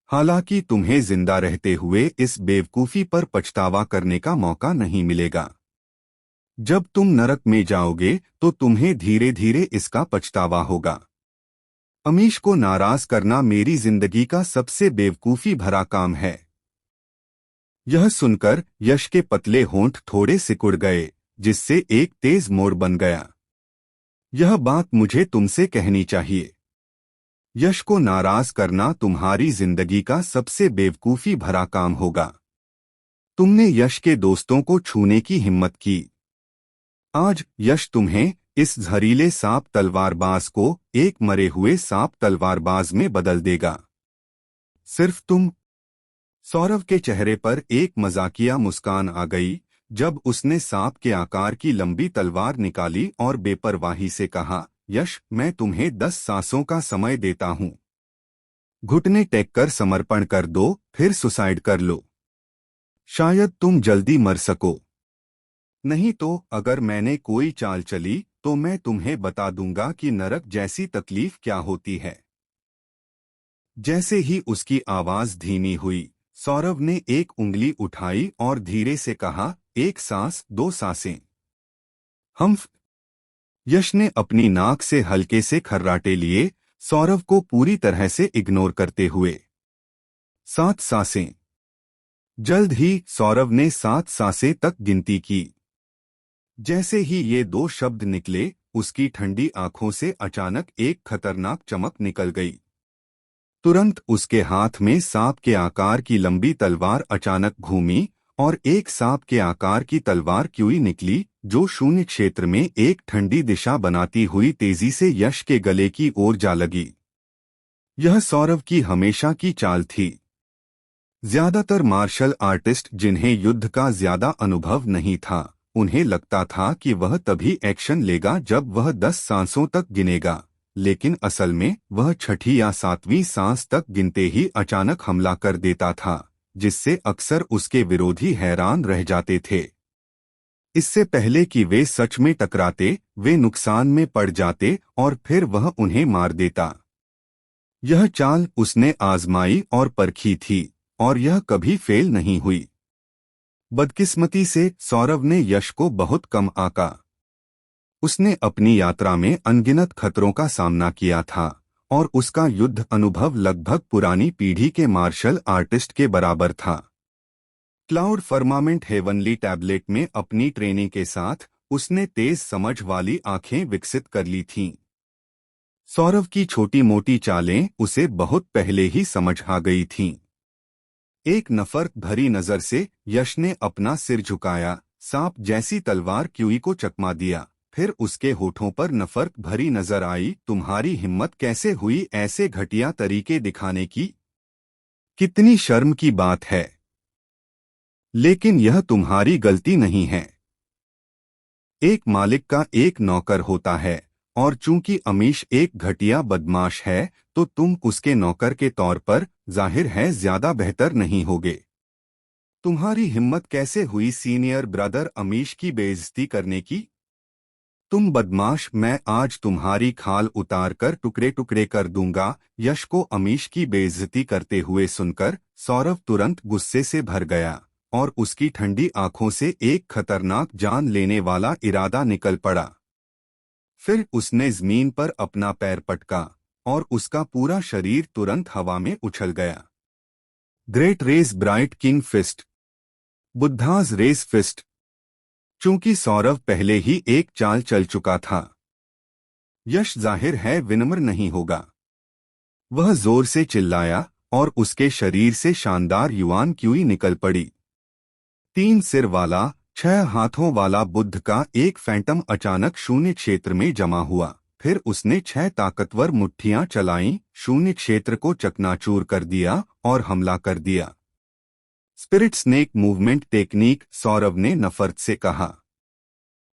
हालांकि तुम्हें जिंदा रहते हुए इस बेवकूफ़ी पर पछतावा करने का मौका नहीं मिलेगा। जब तुम नरक में जाओगे तो तुम्हें धीरे धीरे इसका पछतावा होगा। अमीश को नाराज करना मेरी जिंदगी का सबसे बेवकूफ़ी भरा काम है। यह सुनकर यश के पतले होंठ थोड़े सिकुड़ गए, जिससे एक तेज मोड़ बन गया। यह बात मुझे तुमसे कहनी चाहिए। यश को नाराज करना तुम्हारी जिंदगी का सबसे बेवकूफ़ी भरा काम होगा। तुमने यश के दोस्तों को छूने की हिम्मत की। आज यश तुम्हें, इस जहरीले सांप तलवारबाज को, एक मरे हुए सांप तलवारबाज में बदल देगा। सिर्फ तुम। सौरव के चेहरे पर एक मजाकिया मुस्कान आ गई जब उसने सांप के आकार की लंबी तलवार निकाली और बेपरवाही से कहा, यश, मैं तुम्हें 10 सांसों का समय देता हूँ। घुटने टेक कर समर्पण कर दो, फिर सुसाइड कर लो। शायद तुम जल्दी मर सको। नहीं तो अगर मैंने कोई चाल चली तो मैं तुम्हें बता दूंगा कि नरक जैसी तकलीफ क्या होती है। जैसे ही उसकी आवाज धीमी हुई, सौरव ने एक उंगली उठाई और धीरे से कहा, 1 सांस 2 सांसें। हम्फ। यश ने अपनी नाक से हल्के से खर्राटे लिए, सौरव को पूरी तरह से इग्नोर करते हुए। 7 सांसें। जल्द ही सौरव ने 7 सांसें तक गिनती की। जैसे ही ये 2 शब्द निकले, उसकी ठंडी आंखों से अचानक एक खतरनाक चमक निकल गई। तुरंत उसके हाथ में सांप के आकार की लंबी तलवार अचानक घूमी और एक सांप के आकार की तलवार क्यूई निकली, जो शून्य क्षेत्र में एक ठंडी दिशा बनाती हुई तेजी से यश के गले की ओर जा लगी। यह सौरव की हमेशा की चाल थी। ज्यादातर मार्शल आर्टिस्ट जिन्हें युद्ध का ज्यादा अनुभव नहीं था, उन्हें लगता था कि वह तभी एक्शन लेगा जब वह 10 सांसों तक गिनेगा, लेकिन असल में वह छठी या 7वीं सांस तक गिनते ही अचानक हमला कर देता था, जिससे अक्सर उसके विरोधी हैरान रह जाते थे। इससे पहले कि वे सच में टकराते, वे नुकसान में पड़ जाते और फिर वह उन्हें मार देता। यह चाल उसने आजमाई और परखी थी, और यह कभी फेल नहीं हुई। बदकिस्मती से सौरव ने यश को बहुत कम आंका। उसने अपनी यात्रा में अनगिनत खतरों का सामना किया था, और उसका युद्ध अनुभव लगभग पुरानी पीढ़ी के मार्शल आर्टिस्ट के बराबर था। क्लाउड फर्मामेंट हेवनली टैबलेट में अपनी ट्रेनिंग के साथ उसने तेज समझ वाली आंखें विकसित कर ली थीं। सौरव की छोटी मोटी चालें उसे बहुत पहले ही समझ आ गई थीं। एक नफरत भरी नजर से यश ने अपना सिर झुकाया, सांप जैसी तलवार क्यूई को चकमा दिया। फिर उसके होठों पर नफरत भरी नजर आई, तुम्हारी हिम्मत कैसे हुई ऐसे घटिया तरीके दिखाने की? कितनी शर्म की बात है। लेकिन यह तुम्हारी गलती नहीं है। एक मालिक का एक नौकर होता है, और चूंकि अमीश एक घटिया बदमाश है तो तुम उसके नौकर के तौर पर जाहिर है ज्यादा बेहतर नहीं होगे। तुम्हारी हिम्मत कैसे हुई सीनियर ब्रदर अमीश की बेइज्जती करने की? तुम बदमाश, मैं आज तुम्हारी खाल उतार कर टुकड़े टुकड़े कर दूंगा। यश को अमीश की बेइज्जती करते हुए सुनकर सौरभ तुरंत गुस्से से भर गया और उसकी ठंडी आंखों से एक खतरनाक जान लेने वाला इरादा निकल पड़ा। फिर उसने जमीन पर अपना पैर पटका और उसका पूरा शरीर तुरंत हवा में उछल गया। Great race bright king fist, Buddha's race fist. चूंकि सौरभ पहले ही एक चाल चल चुका था, यश जाहिर है विनम्र नहीं होगा। वह जोर से चिल्लाया और उसके शरीर से शानदार युआन क्यूई निकल पड़ी। 3 सिर वाला 6 हाथों वाला बुद्ध का एक फैंटम अचानक शून्य क्षेत्र में जमा हुआ। फिर उसने 6 ताकतवर मुट्ठियां चलाईं, शून्य क्षेत्र को चकनाचूर कर दिया और हमला कर दिया। Spirit snake movement technique, Saurabh ने नफरत से कहा।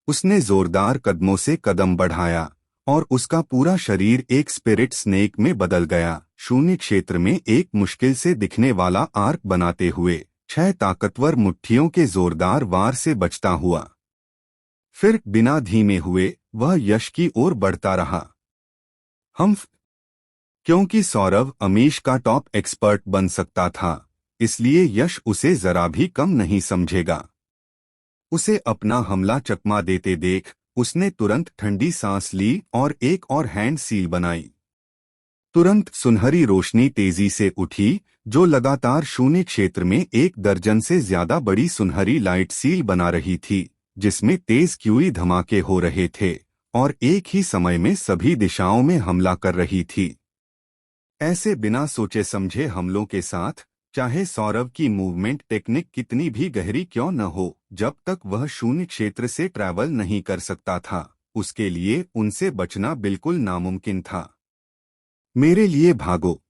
उसने जोरदार कदमों से कदम बढ़ाया और उसका पूरा शरीर एक स्पिरिट स्नेक में बदल गया, शून्य क्षेत्र में एक मुश्किल से दिखने वाला आर्क बनाते हुए 6 ताकतवर मुट्ठियों के जोरदार वार से बचता हुआ। फिर बिना धीमे हुए वह यश की ओर बढ़ता रहा। क्योंकि सौरभ अमीश का टॉप एक्सपर्ट बन सकता था, इसलिए यश उसे जरा भी कम नहीं समझेगा। उसे अपना हमला चकमा देते देख उसने तुरंत ठंडी सांस ली और एक और हैंड सील बनाई। तुरंत सुनहरी रोशनी तेजी से उठी जो लगातार शून्य क्षेत्र में 1 दर्जन से ज्यादा बड़ी सुनहरी लाइट सील बना रही थी, जिसमें तेज क्यूई धमाके हो रहे थे और एक ही समय में सभी दिशाओं में हमला कर रही थी। ऐसे बिना सोचे समझे हमलों के साथ, चाहे सौरभ की मूवमेंट टेक्निक कितनी भी गहरी क्यों न हो, जब तक वह शून्य क्षेत्र से ट्रैवल नहीं कर सकता था, उसके लिए उनसे बचना बिल्कुल नामुमकिन था। मेरे लिए भागो।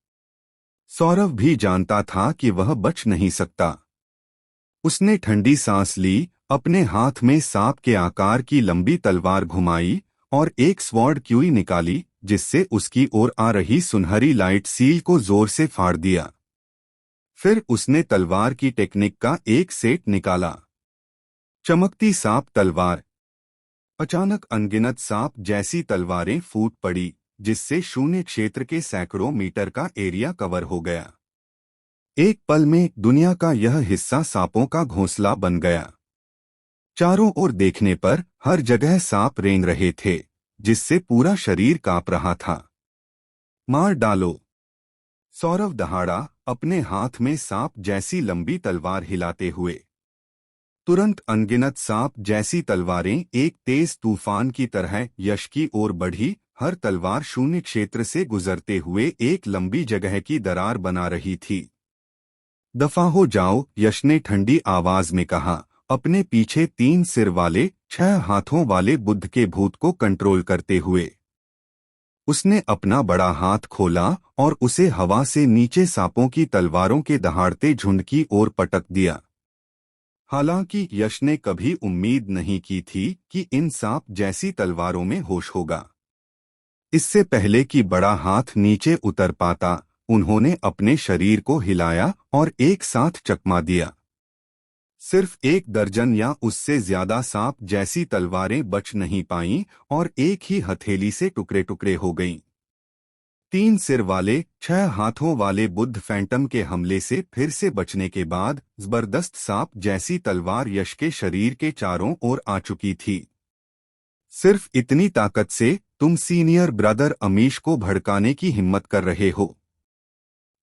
सौरभ भी जानता था कि वह बच नहीं सकता। उसने ठंडी सांस ली, अपने हाथ में सांप के आकार की लंबी तलवार घुमाई और एक स्वॉर्ड क्यूई निकाली, जिससे उसकी ओर आ रही सुनहरी लाइट सील को जोर से फाड़ दिया। फिर उसने तलवार की टेक्निक का एक सेट निकाला। चमकती सांप तलवार। अचानक अनगिनत सांप जैसी तलवारें फूट पड़ी, जिससे शून्य क्षेत्र के सैकड़ों मीटर का एरिया कवर हो गया। एक पल में दुनिया का यह हिस्सा सांपों का घोंसला बन गया। चारों ओर देखने पर हर जगह सांप रेंग रहे थे, जिससे पूरा शरीर कांप रहा था। मार डालो। सौरभ दहाड़ा, अपने हाथ में सांप जैसी लंबी तलवार हिलाते हुए। तुरंत अनगिनत सांप जैसी तलवारें एक तेज तूफान की तरह यश की ओर बढ़ी, हर तलवार शून्य क्षेत्र से गुजरते हुए एक लंबी जगह की दरार बना रही थी। दफा हो जाओ, यश ने ठंडी आवाज में कहा, अपने पीछे 3 सिर वाले 6 हाथों वाले बुद्ध के भूत को कंट्रोल करते हुए। उसने अपना बड़ा हाथ खोला और उसे हवा से नीचे सांपों की तलवारों के दहाड़ते झुंड की ओर पटक दिया। हालांकि यश ने कभी उम्मीद नहीं की थी कि इन सांप जैसी तलवारों में होश होगा। इससे पहले कि बड़ा हाथ नीचे उतर पाता, उन्होंने अपने शरीर को हिलाया और एक साथ चकमा दिया। सिर्फ 1 दर्जन या उससे ज्यादा सांप जैसी तलवारें बच नहीं पाईं और एक ही हथेली से टुकड़े टुकड़े हो गईं। 3 सिर वाले 6 हाथों वाले बुद्ध फैंटम के हमले से फिर से बचने के बाद जबरदस्त सांप जैसी तलवार यश के शरीर के चारों ओर आ चुकी थी। सिर्फ इतनी ताकत से तुम सीनियर ब्रदर अमीश को भड़काने की हिम्मत कर रहे हो?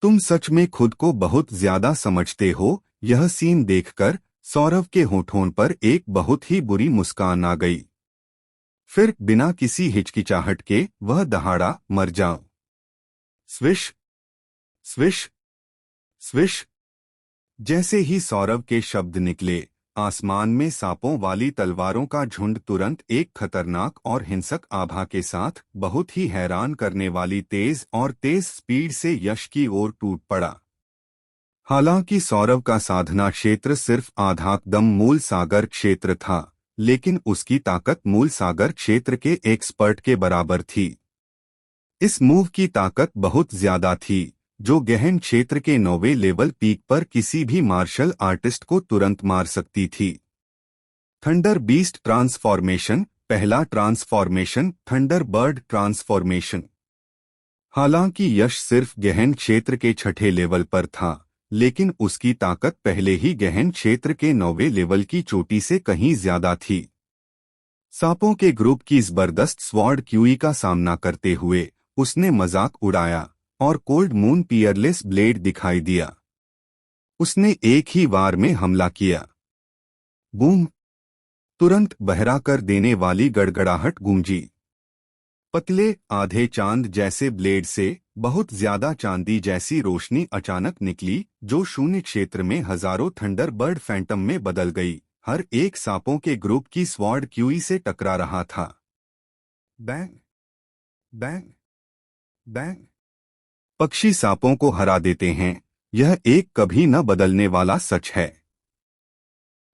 तुम सच में खुद को बहुत ज्यादा समझते हो। यह सीन देखकर सौरभ के होठों पर एक बहुत ही बुरी मुस्कान आ गई। फिर बिना किसी हिचकिचाहट के वह दहाड़ा, मर जाओ। Swish swish swish. जैसे ही सौरभ के शब्द निकले, आसमान में सांपों वाली तलवारों का झुंड तुरंत एक खतरनाक और हिंसक आभा के साथ बहुत ही हैरान करने वाली तेज स्पीड से यश की ओर टूट पड़ा। हालांकि सौरभ का साधना क्षेत्र सिर्फ आधा दम मूल सागर क्षेत्र था, लेकिन उसकी ताकत मूल सागर क्षेत्र के एक्सपर्ट के बराबर थी। इस मूव की ताकत बहुत ज्यादा थी, जो गहन क्षेत्र के 9वें लेवल पीक पर किसी भी मार्शल आर्टिस्ट को तुरंत मार सकती थी। Thunder beast transformation. पहला ट्रांसफॉर्मेशन, थंडर बर्ड ट्रांसफॉर्मेशन। हालांकि यश सिर्फ गहन क्षेत्र के 6ठे लेवल पर था, लेकिन उसकी ताकत पहले ही गहन क्षेत्र के 9वें लेवल की चोटी से कहीं ज्यादा थी। सांपों के ग्रुप की जबरदस्त स्वॉर्ड क्यूई का सामना करते हुए उसने मजाक उड़ाया और कोल्ड मून पियरलेस ब्लेड दिखाई दिया। उसने एक ही वार में हमला किया। बूम! तुरंत बहरा कर देने वाली गड़गड़ाहट गूंजी। पतले आधे चांद जैसे ब्लेड से बहुत ज्यादा चांदी जैसी रोशनी अचानक निकली, जो शून्य क्षेत्र में हजारों थंडर बर्ड फैंटम में बदल गई। हर एक सांपों के ग्रुप की स्वॉर्ड क्यूई से टकरा रहा था। Bang bang bang! पक्षी सांपों को हरा देते हैं, यह एक कभी न बदलने वाला सच है।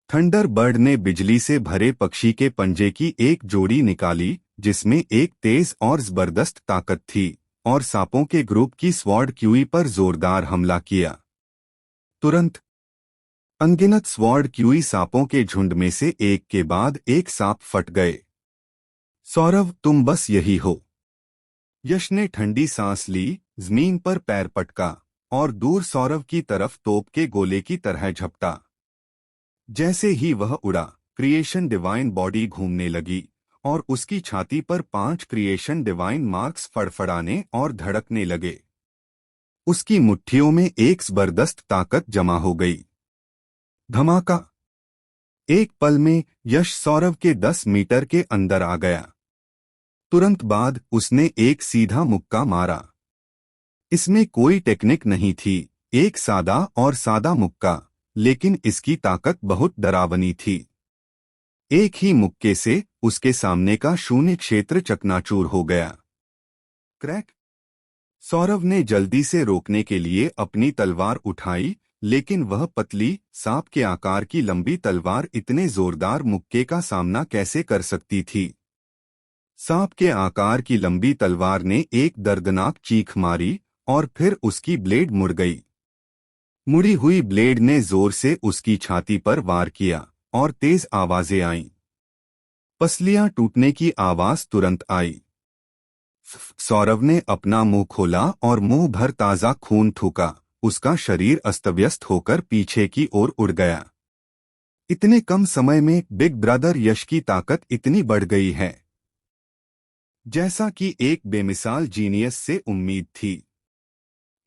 थंडर बर्ड ने बिजली से भरे पक्षी के पंजे की एक जोड़ी निकाली, जिसमें एक तेज और जबरदस्त ताकत थी, और सांपों के ग्रुप की स्वॉर्ड क्यूई पर जोरदार हमला किया। तुरंत अनगिनत स्वॉर्ड क्यूई सांपों के झुंड में से एक के बाद एक सांप फट गए। सौरभ, तुम बस यही हो। यश ने ठंडी सांस ली, जमीन पर पैर पटका और दूर सौरभ की तरफ तोप के गोले की तरह झपटा। जैसे ही वह उड़ा, क्रिएशन डिवाइन बॉडी घूमने लगी और उसकी छाती पर 5 क्रिएशन डिवाइन मार्क्स फड़फड़ाने और धड़कने लगे। उसकी मुट्ठियों में एक जबरदस्त ताकत जमा हो गई। धमाका! एक पल में यश सौरभ के 10 मीटर के अंदर आ गया। तुरंत बाद उसने एक सीधा मुक्का मारा। इसमें कोई टेक्निक नहीं थी, एक सादा और सादा मुक्का, लेकिन इसकी ताकत बहुत डरावनी थी। एक ही मुक्के से उसके सामने का शून्य क्षेत्र चकनाचूर हो गया। क्रैक! सौरभ ने जल्दी से रोकने के लिए अपनी तलवार उठाई, लेकिन वह पतली, सांप के आकार की लंबी तलवार इतने जोरदार मुक्के का सामना कैसे कर सकती थी। सांप के आकार की लंबी तलवार ने एक दर्दनाक चीख मारी और फिर उसकी ब्लेड मुड़ गई। मुड़ी हुई ब्लेड ने जोर से उसकी छाती पर वार किया और तेज आवाजें आईं। पसलियां टूटने की आवाज तुरंत आई। सौरभ ने अपना मुंह खोला और मुंह भर ताजा खून थूका। उसका शरीर अस्तव्यस्त होकर पीछे की ओर उड़ गया। इतने कम समय में बिग ब्रदर यश की ताकत इतनी बढ़ गई है, जैसा कि एक बेमिसाल जीनियस से उम्मीद थी।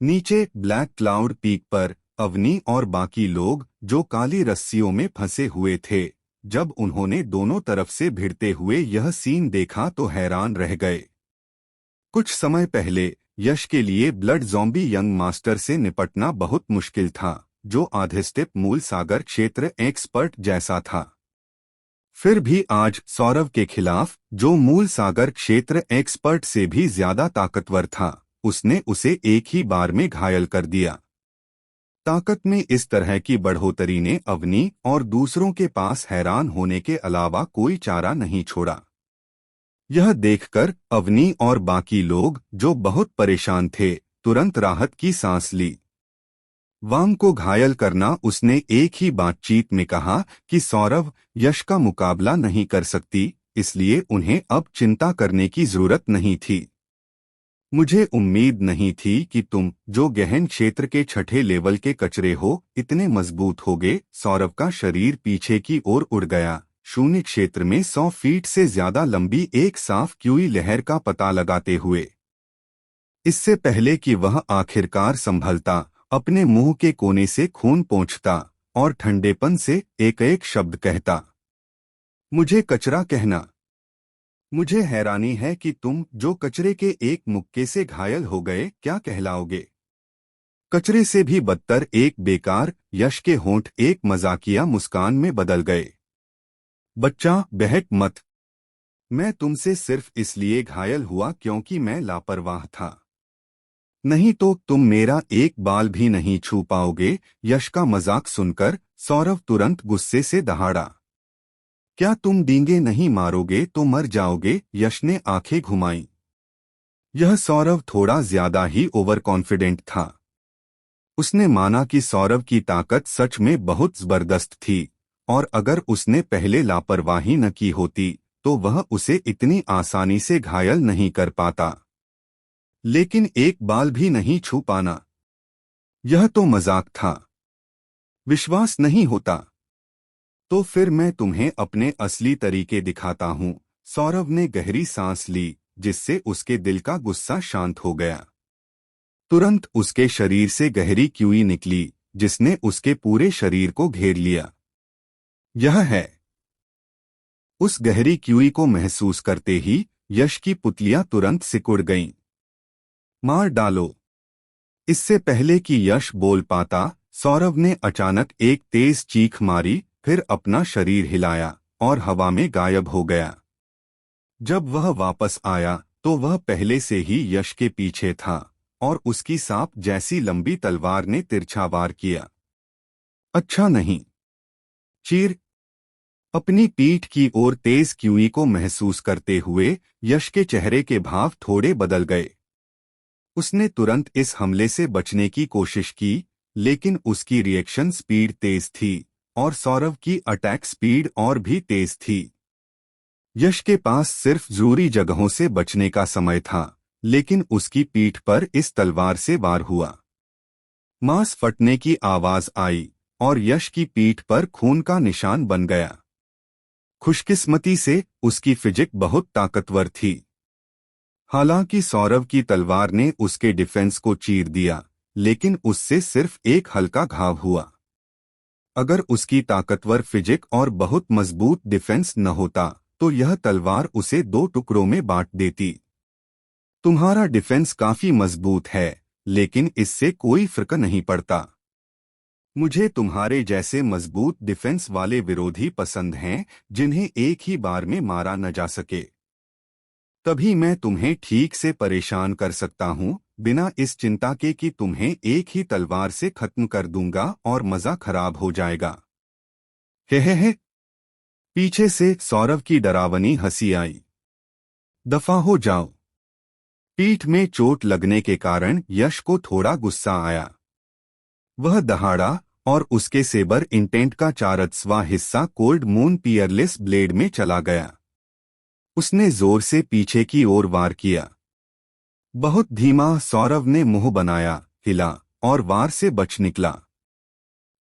नीचे ब्लैक क्लाउड पीक पर अवनी और बाकी लोग, जो काली रस्सियों में फंसे हुए थे, जब उन्होंने दोनों तरफ से भिड़ते हुए यह सीन देखा तो हैरान रह गए। कुछ समय पहले यश के लिए ब्लड ज़ॉम्बी यंग मास्टर से निपटना बहुत मुश्किल था, जो आधे स्टेप मूल सागर क्षेत्र एक्सपर्ट जैसा था। फिर भी आज सौरभ के खिलाफ, जो मूल सागर क्षेत्र एक्सपर्ट से भी ज्यादा ताकतवर था, उसने उसे एक ही बार में घायल कर दिया। ताकत में इस तरह की बढ़ोतरी ने अवनी और दूसरों के पास हैरान होने के अलावा कोई चारा नहीं छोड़ा। यह देखकर अवनी और बाकी लोग, जो बहुत परेशान थे, तुरंत राहत की सांस ली। वांग को घायल करना, उसने एक ही बातचीत में कहा कि सौरभ यश का मुकाबला नहीं कर सकती, इसलिए उन्हें अब चिंता करने की जरूरत नहीं थी। मुझे उम्मीद नहीं थी कि तुम, जो गहन क्षेत्र के 6ठे लेवल के कचरे हो, इतने मजबूत होगे। सौरभ का शरीर पीछे की ओर उड़ गया, शून्य क्षेत्र में 100 फीट से ज्यादा लंबी एक साफ क्यूई लहर का पता लगाते हुए। इससे पहले कि वह आखिरकार संभलता, अपने मुंह के कोने से खून पोंछता और ठंडेपन से एक एक शब्द कहता, मुझे कचरा कहना। मुझे हैरानी है कि तुम, जो कचरे के एक मुक्के से घायल हो गए, क्या कहलाओगे। कचरे से भी बदतर एक बेकार। यश के होंठ एक मजाकिया मुस्कान में बदल गए। बच्चा, बहक मत। मैं तुमसे सिर्फ इसलिए घायल हुआ क्योंकि मैं लापरवाह था। नहीं तो तुम मेरा एक बाल भी नहीं छू पाओगे। यश का मजाक सुनकर सौरभ तुरंत गुस्से से दहाड़ा। क्या तुम डींगे नहीं मारोगे तो मर जाओगे? यश ने आंखें घुमाई। यह सौरव थोड़ा ज्यादा ही ओवर कॉन्फिडेंट था। उसने माना कि सौरव की ताकत सच में बहुत जबरदस्त थी और अगर उसने पहले लापरवाही न की होती तो वह उसे इतनी आसानी से घायल नहीं कर पाता। लेकिन एक बाल भी नहीं छू पाना, यह तो मजाक था। विश्वास नहीं होता तो फिर मैं तुम्हें अपने असली तरीके दिखाता हूं। सौरव ने गहरी सांस ली जिससे उसके दिल का गुस्सा शांत हो गया। तुरंत उसके शरीर से गहरी क्यूई निकली जिसने उसके पूरे शरीर को घेर लिया। यह है। उस गहरी क्यूई को महसूस करते ही यश की पुतलियां तुरंत सिकुड़ गईं। मार डालो। इससे पहले कि यश बोल पाता, सौरव ने अचानक एक तेज चीख मारी, फिर अपना शरीर हिलाया और हवा में गायब हो गया। जब वह वापस आया तो वह पहले से ही यश के पीछे था और उसकी सांप जैसी लंबी तलवार ने तिरछा वार किया। अच्छा नहीं। चीर। अपनी पीठ की ओर तेज क्यूई को महसूस करते हुए यश के चेहरे के भाव थोड़े बदल गए। उसने तुरंत इस हमले से बचने की कोशिश की, लेकिन उसकी रिएक्शन स्पीड तेज थी और सौरव की अटैक स्पीड और भी तेज थी। यश के पास सिर्फ जरूरी जगहों से बचने का समय था, लेकिन उसकी पीठ पर इस तलवार से वार हुआ। मांस फटने की आवाज आई और यश की पीठ पर खून का निशान बन गया। खुशकिस्मती से उसकी फिजिक बहुत ताकतवर थी। हालांकि सौरव की तलवार ने उसके डिफेंस को चीर दिया, लेकिन उससे सिर्फ एक हल्का घाव हुआ। अगर उसकी ताकतवर फिजिक और बहुत मजबूत डिफेंस न होता तो यह तलवार उसे दो टुकड़ों में बांट देती। तुम्हारा डिफेंस काफी मजबूत है, लेकिन इससे कोई फर्क नहीं पड़ता। मुझे तुम्हारे जैसे मजबूत डिफेंस वाले विरोधी पसंद हैं, जिन्हें एक ही बार में मारा न जा सके। तभी मैं तुम्हें ठीक से परेशान कर सकता हूँ, बिना इस चिंता के कि तुम्हें एक ही तलवार से खत्म कर दूंगा और मजा खराब हो जाएगा। हे। पीछे से सौरव की डरावनी हंसी आई। दफा हो जाओ। पीठ में चोट लगने के कारण यश को थोड़ा गुस्सा आया। वह दहाड़ा और उसके सेबर इंटेंट का 4वां हिस्सा कोल्ड मून पियरलेस ब्लेड में चला गया। उसने जोर से पीछे की ओर वार किया। बहुत धीमा सौरव ने मुंह बनाया, हिला और वार से बच निकला।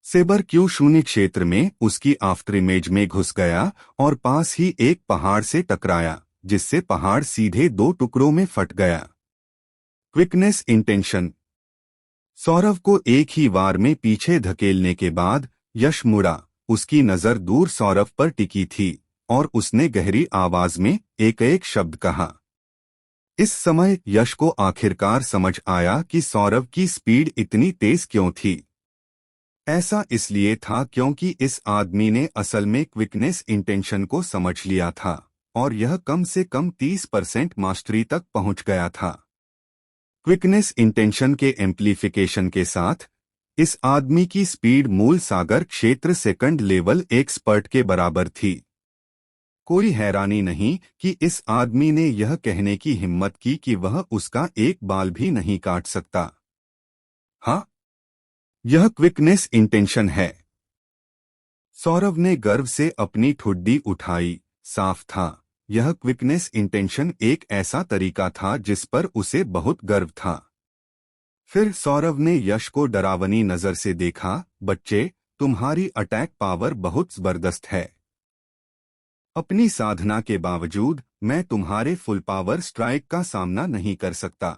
सेबर Q0 क्षेत्र में उसकी आफ्टर इमेज में घुस गया और पास ही एक पहाड़ से टकराया, जिससे पहाड़ सीधे दो टुकड़ों में फट गया। Quickness intention. सौरव को एक ही वार में पीछे धकेलने के बाद यश मुड़ा। उसकी नजर दूर सौरव पर टिकी थी और उसने गहरी आवाज में एक शब्द कहा। इस समय यश को आखिरकार समझ आया कि सौरव की स्पीड इतनी तेज क्यों थी। ऐसा इसलिए था क्योंकि इस आदमी ने असल में क्विकनेस इंटेंशन को समझ लिया था और यह कम से कम 30% मास्टरी तक पहुंच गया था। क्विकनेस इंटेंशन के एम्प्लीफिकेशन के साथ इस आदमी की स्पीड मूल सागर क्षेत्र सेकंड लेवल एक्सपर्ट के बराबर थी। कोई हैरानी नहीं कि इस आदमी ने यह कहने की हिम्मत की कि वह उसका एक बाल भी नहीं काट सकता। हाँ, यह क्विकनेस इंटेंशन है। सौरव ने गर्व से अपनी ठुड्डी उठाई। साफ था, यह क्विकनेस इंटेंशन एक ऐसा तरीका था जिस पर उसे बहुत गर्व था। फिर सौरव ने यश को डरावनी नजर से देखा। बच्चे, तुम्हारी अटैक पावर बहुत जबरदस्त है। अपनी साधना के बावजूद मैं तुम्हारे फुल पावर स्ट्राइक का सामना नहीं कर सकता।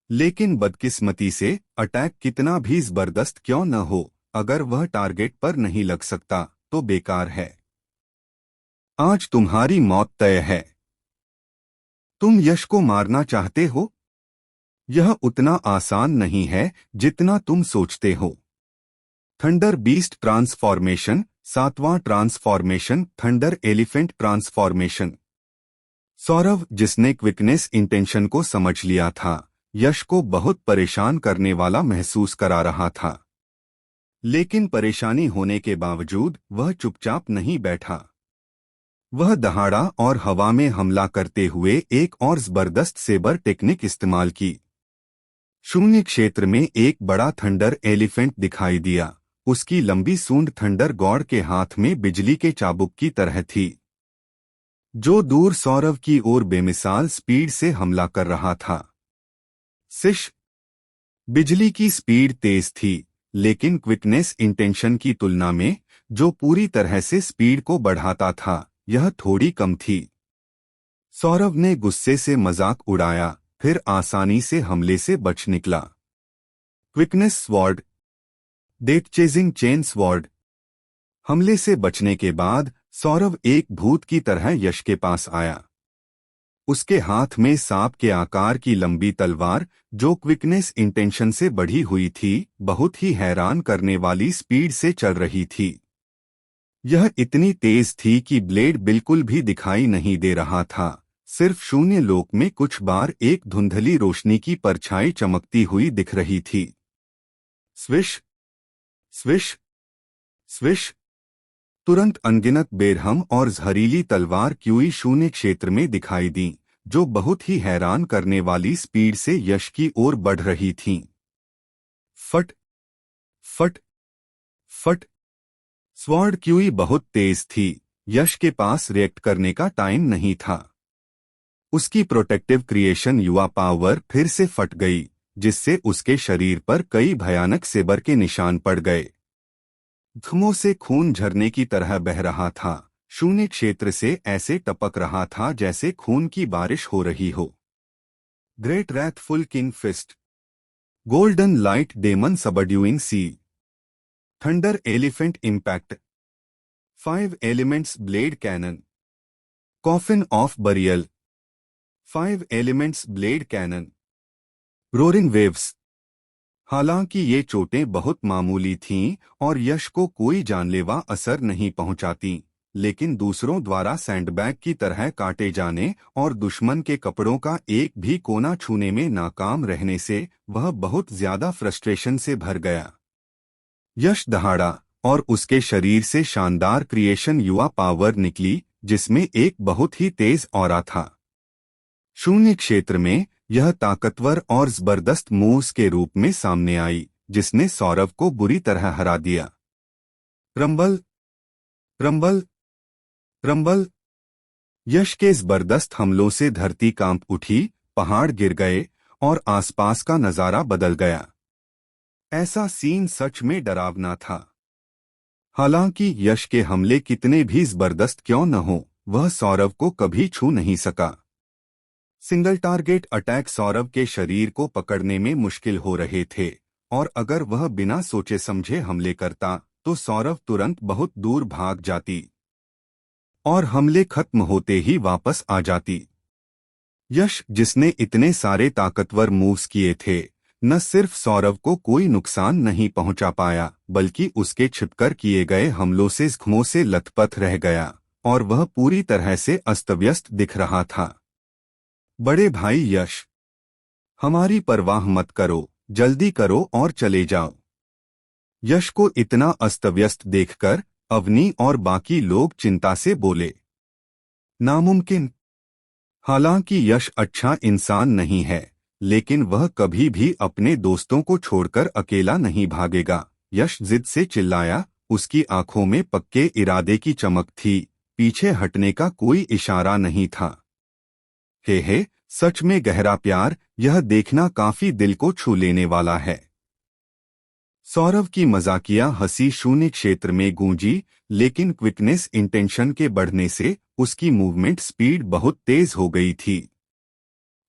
लेकिन बदकिस्मती से अटैक कितना भी जबरदस्त क्यों न हो, अगर वह टारगेट पर नहीं लग सकता तो बेकार है। आज तुम्हारी मौत तय है। तुम यश को मारना चाहते हो? यह उतना आसान नहीं है जितना तुम सोचते हो। थंडर बीस्ट ट्रांसफॉर्मेशन, 7वां transformation, thunder elephant transformation. Saurav, जिसने क्विकनेस इंटेंशन को समझ लिया था, यश को बहुत परेशान करने वाला महसूस करा रहा था। लेकिन परेशानी होने के बावजूद वह चुपचाप नहीं बैठा। वह दहाड़ा और हवा में हमला करते हुए एक और जबरदस्त सेबर टेक्निक इस्तेमाल की। शून्य क्षेत्र में एक बड़ा थंडर एलिफेंट दिखाई दिया। उसकी लंबी सूंड थंडर गॉड के हाथ में बिजली के चाबुक की तरह थी, जो दूर सौरव की ओर बेमिसाल स्पीड से हमला कर रहा था। सिश बिजली की स्पीड तेज थी, लेकिन क्विकनेस इंटेंशन की तुलना में, जो पूरी तरह से स्पीड को बढ़ाता था, यह थोड़ी कम थी। सौरभ ने गुस्से से मजाक उड़ाया, फिर आसानी से हमले से बच निकला। Quickness sword, death chasing chain sword. हमले से बचने के बाद सौरभ एक भूत की तरह यश के पास आया। उसके हाथ में सांप के आकार की लंबी तलवार, जो क्विकनेस इंटेंशन से बढ़ी हुई थी, बहुत ही हैरान करने वाली स्पीड से चल रही थी। यह इतनी तेज थी कि ब्लेड बिल्कुल भी दिखाई नहीं दे रहा था। सिर्फ शून्य लोक में कुछ बार एक धुंधली रोशनी की परछाई चमकती हुई दिख रही थी। Swish swish swish. तुरंत अनगिनत बेरहम और जहरीली तलवार क्यूई शून्य क्षेत्र में दिखाई दी, जो बहुत ही हैरान करने वाली स्पीड से यश की ओर बढ़ रही थीं। फट फट फट। स्वॉर्ड क्यूई बहुत तेज थी। यश के पास रिएक्ट करने का टाइम नहीं था। उसकी प्रोटेक्टिव क्रिएशन युवा पावर फिर से फट गई, जिससे उसके शरीर पर कई भयानक सेबर के निशान पड़ गए। घुमों से खून झरने की तरह बह रहा था। शून्य क्षेत्र से ऐसे टपक रहा था जैसे खून की बारिश हो रही हो। Great wrathful king fist, golden light demon subduing sea, thunder elephant impact, 5 elements blade cannon, coffin of burial, 5 elements blade cannon, roaring waves. हालांकि ये चोटें बहुत मामूली थीं और यश को कोई जानलेवा असर नहीं पहुंचाती, लेकिन दूसरों द्वारा सैंडबैग की तरह काटे जाने और दुश्मन के कपड़ों का एक भी कोना छूने में नाकाम रहने से वह बहुत ज्यादा फ्रस्ट्रेशन से भर गया। यश दहाड़ा और उसके शरीर से शानदार क्रिएशन युवा पावर निकली, जिसमें एक बहुत ही तेज ऑरा था। शून्य क्षेत्र में यह ताकतवर और जबरदस्त मूव्स के रूप में सामने आई, जिसने सौरव को बुरी तरह हरा दिया। Rumble rumble rumble. यश के जबरदस्त हमलों से धरती कांप उठी, पहाड़ गिर गए और आसपास का नजारा बदल गया। ऐसा सीन सच में डरावना था। हालांकि यश के हमले कितने भी जबरदस्त क्यों न हो, वह सौरव को कभी छू नहीं सका। सिंगल टारगेट अटैक सौरव के शरीर को पकड़ने में मुश्किल हो रहे थे, और अगर वह बिना सोचे समझे हमले करता तो सौरव तुरंत बहुत दूर भाग जाती और हमले खत्म होते ही वापस आ जाती। यश, जिसने इतने सारे ताकतवर मूव्स किए थे, न सिर्फ सौरव को कोई नुकसान नहीं पहुंचा पाया, बल्कि उसके छिपकर किए गए हमलों से जख्मों से लथपथ रह गया और वह पूरी तरह से अस्तव्यस्त दिख रहा था। बड़े भाई यश, हमारी परवाह मत करो, जल्दी करो और चले जाओ। यश को इतना अस्तव्यस्त देखकर अवनी और बाकी लोग चिंता से बोले। नामुमकिन। हालांकि यश अच्छा इंसान नहीं है, लेकिन वह कभी भी अपने दोस्तों को छोड़कर अकेला नहीं भागेगा। यश जिद से चिल्लाया, उसकी आंखों में पक्के इरादे की चमक थी, पीछे हटने का कोई इशारा नहीं था। हे, सच में गहरा प्यार, यह देखना काफी दिल को छू लेने वाला है। सौरव की मजाकिया हंसी शून्य क्षेत्र में गूंजी, लेकिन क्विकनेस इंटेंशन के बढ़ने से उसकी मूवमेंट स्पीड बहुत तेज हो गई थी।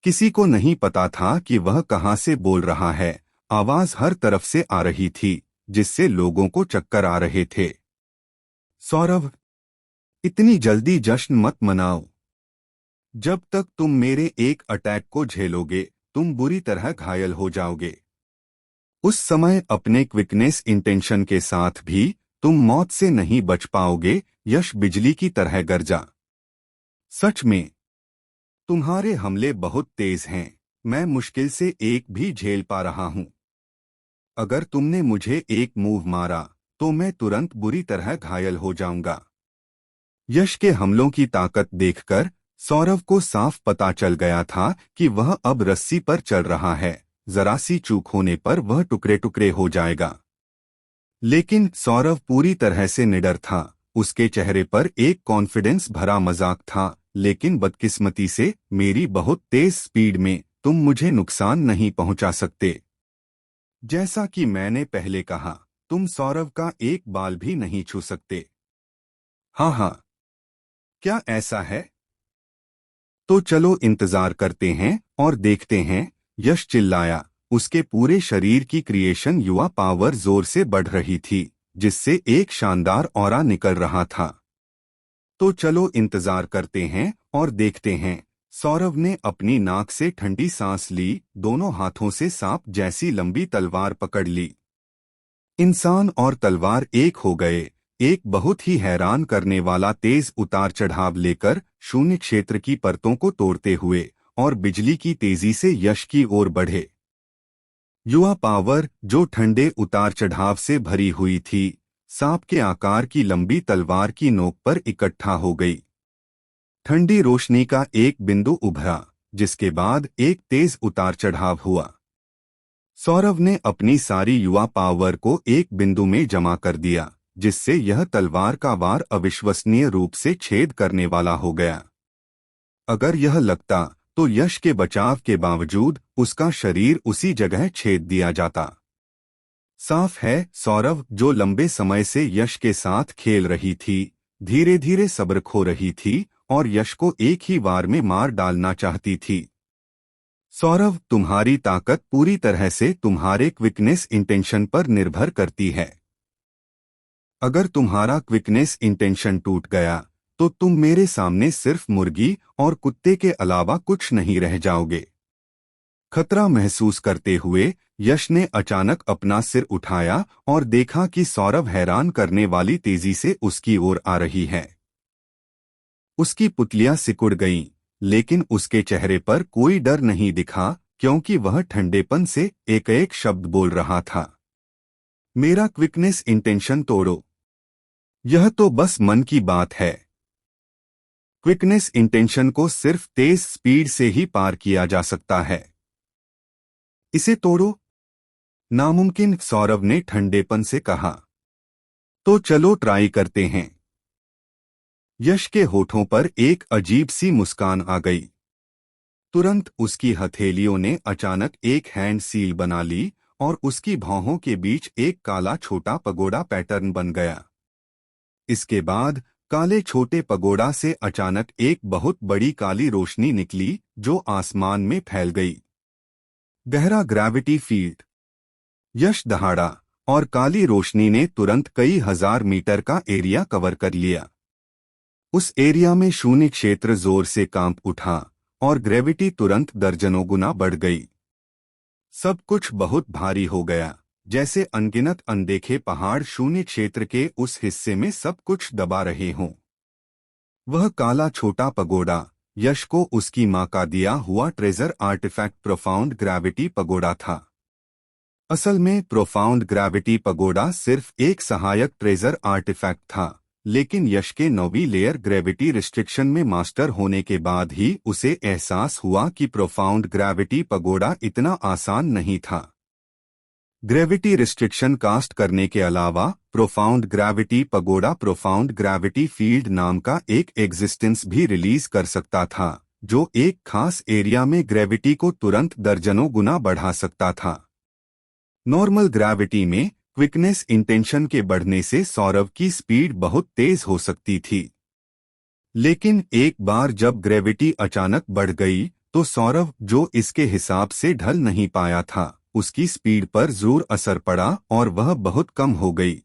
किसी को नहीं पता था कि वह कहां से बोल रहा है। आवाज हर तरफ से आ रही थी, जिससे लोगों को चक्कर आ रहे थे। सौरव, इतनी जल्दी जश्न मत मनाओ। जब तक तुम मेरे एक अटैक को झेलोगे, तुम बुरी तरह घायल हो जाओगे। उस समय अपने क्विकनेस इंटेंशन के साथ भी तुम मौत से नहीं बच पाओगे। यश बिजली की तरह गरजा। सच में तुम्हारे हमले बहुत तेज हैं, मैं मुश्किल से एक भी झेल पा रहा हूं। अगर तुमने मुझे एक मूव मारा तो मैं तुरंत बुरी तरह घायल हो जाऊंगा। यश के हमलों की ताकत देखकर सौरव को साफ पता चल गया था कि वह अब रस्सी पर चल रहा है। जरा सी चूक होने पर वह टुकड़े टुकड़े हो जाएगा। लेकिन सौरव पूरी तरह से निडर था। उसके चेहरे पर एक कॉन्फिडेंस भरा मजाक था। लेकिन बदकिस्मती से मेरी बहुत तेज स्पीड में तुम मुझे नुकसान नहीं पहुंचा सकते। जैसा कि मैंने पहले कहा, तुम सौरव का एक बाल भी नहीं छू सकते। हाँ हाँ, क्या ऐसा है? तो चलो इंतजार करते हैं और देखते हैं, यश चिल्लाया। उसके पूरे शरीर की क्रिएशन युवा पावर जोर से बढ़ रही थी, जिससे एक शानदार ऑरा निकल रहा था। तो चलो इंतजार करते हैं और देखते हैं। सौरव ने अपनी नाक से ठंडी सांस ली, दोनों हाथों से सांप जैसी लंबी तलवार पकड़ ली। इंसान और तलवार एक हो गए, एक बहुत ही हैरान करने वाला तेज उतार चढ़ाव लेकर शून्य क्षेत्र की परतों को तोड़ते हुए और बिजली की तेजी से यश की ओर बढ़े। युवा पावर, जो ठंडे उतार चढ़ाव से भरी हुई थी, सांप के आकार की लंबी तलवार की नोक पर इकट्ठा हो गई। ठंडी रोशनी का एक बिंदु उभरा, जिसके बाद एक तेज उतार चढ़ाव हुआ। सौरव ने अपनी सारी युवा पावर को एक बिंदु में जमा कर दिया, जिससे यह तलवार का वार अविश्वसनीय रूप से छेद करने वाला हो गया। अगर यह लगता तो यश के बचाव के बावजूद उसका शरीर उसी जगह छेद दिया जाता। साफ है, सौरव, जो लंबे समय से यश के साथ खेल रही थी, धीरे धीरे सब्र खो रही थी और यश को एक ही वार में मार डालना चाहती थी। सौरव, तुम्हारी ताकत पूरी तरह से तुम्हारे क्विकनेस इंटेंशन पर निर्भर करती है। अगर तुम्हारा क्विकनेस इंटेंशन टूट गया तो तुम मेरे सामने सिर्फ मुर्गी और कुत्ते के अलावा कुछ नहीं रह जाओगे। खतरा महसूस करते हुए यश ने अचानक अपना सिर उठाया और देखा कि सौरव हैरान करने वाली तेजी से उसकी ओर आ रही है। उसकी पुतलियां सिकुड़ गईं, लेकिन उसके चेहरे पर कोई डर नहीं दिखा, क्योंकि वह ठंडेपन से एक एक शब्द बोल रहा था। मेरा क्विकनेस इंटेंशन तोड़ो। यह तो बस मन की बात है। क्विकनेस इंटेंशन को सिर्फ तेज स्पीड से ही पार किया जा सकता है। इसे तोड़ो? नामुमकिन, सौरव ने ठंडेपन से कहा। तो चलो ट्राई करते हैं। यश के होठों पर एक अजीब सी मुस्कान आ गई। तुरंत उसकी हथेलियों ने अचानक एक हैंड सील बना ली और उसकी भौहों के बीच एक काला छोटा पगोड़ा पैटर्न बन गया। इसके बाद काले छोटे पगोड़ा से अचानक एक बहुत बड़ी काली रोशनी निकली, जो आसमान में फैल गई। गहरा ग्रेविटी फील्ड। यश दहाड़ा और काली रोशनी ने तुरंत कई हजार मीटर का एरिया कवर कर लिया। उस एरिया में शून्य क्षेत्र जोर से कांप उठा और ग्रेविटी तुरंत दर्जनों गुना बढ़ गई। सब कुछ बहुत भारी हो गया, जैसे अनगिनत अनदेखे पहाड़ शून्य क्षेत्र के उस हिस्से में सब कुछ दबा रहे हों। वह काला छोटा पगोड़ा यश को उसकी मां का दिया हुआ treasure artifact profound gravity pagoda था। असल में प्रोफाउंड ग्रेविटी पगोड़ा सिर्फ एक सहायक ट्रेजर आर्टिफैक्ट था, लेकिन यश के 9वीं लेयर ग्रेविटी रिस्ट्रिक्शन में मास्टर होने के बाद ही उसे एहसास हुआ कि प्रोफाउंड ग्रेविटी पगोड़ा इतना आसान नहीं था। ग्रेविटी रिस्ट्रिक्शन कास्ट करने के अलावा profound gravity pagoda profound gravity field नाम का एक एग्जिस्टेंस भी रिलीज कर सकता था, जो एक खास एरिया में ग्रेविटी को तुरंत दर्जनों गुना बढ़ा सकता था। नॉर्मल ग्रेविटी में क्विकनेस इंटेंशन के बढ़ने से सौरव की स्पीड बहुत तेज हो सकती थी, लेकिन एक बार जब ग्रेविटी अचानक बढ़ गई तो सौरव, जो इसके हिसाब से ढल नहीं पाया था, उसकी स्पीड पर जरूर असर पड़ा और वह बहुत कम हो गई।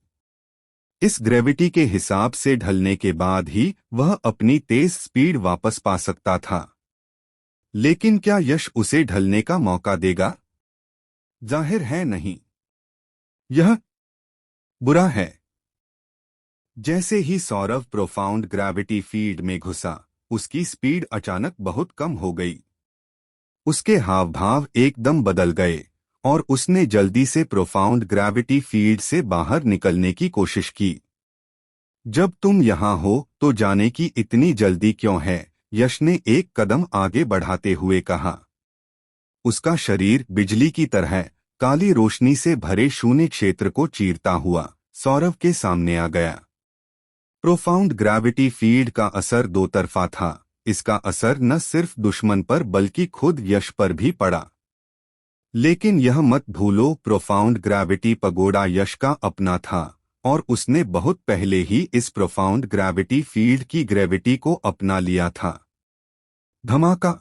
इस ग्रेविटी के हिसाब से ढलने के बाद ही वह अपनी तेज स्पीड वापस पा सकता था। लेकिन क्या यश उसे ढलने का मौका देगा? जाहिर है नहीं। यह बुरा है। जैसे ही सौरव प्रोफाउंड ग्रेविटी फील्ड में घुसा, उसकी स्पीड अचानक बहुत कम हो गई। उसके हाव भाव एकदम बदल गए और उसने जल्दी से प्रोफाउंड ग्रेविटी फील्ड से बाहर निकलने की कोशिश की। जब तुम यहाँ हो तो जाने की इतनी जल्दी क्यों है? यश ने एक कदम आगे बढ़ाते हुए कहा। उसका शरीर बिजली की तरह काली रोशनी से भरे शून्य क्षेत्र को चीरता हुआ सौरव के सामने आ गया। प्रोफाउंड ग्रेविटी फील्ड का असर दो तरफा था। इसका असर न सिर्फ दुश्मन पर बल्कि खुद यश पर भी पड़ा। लेकिन यह मत भूलो, प्रोफाउंड ग्रेविटी पगोडा यश का अपना था और उसने बहुत पहले ही इस प्रोफाउंड ग्रेविटी फील्ड की ग्रेविटी को अपना लिया था। धमाका!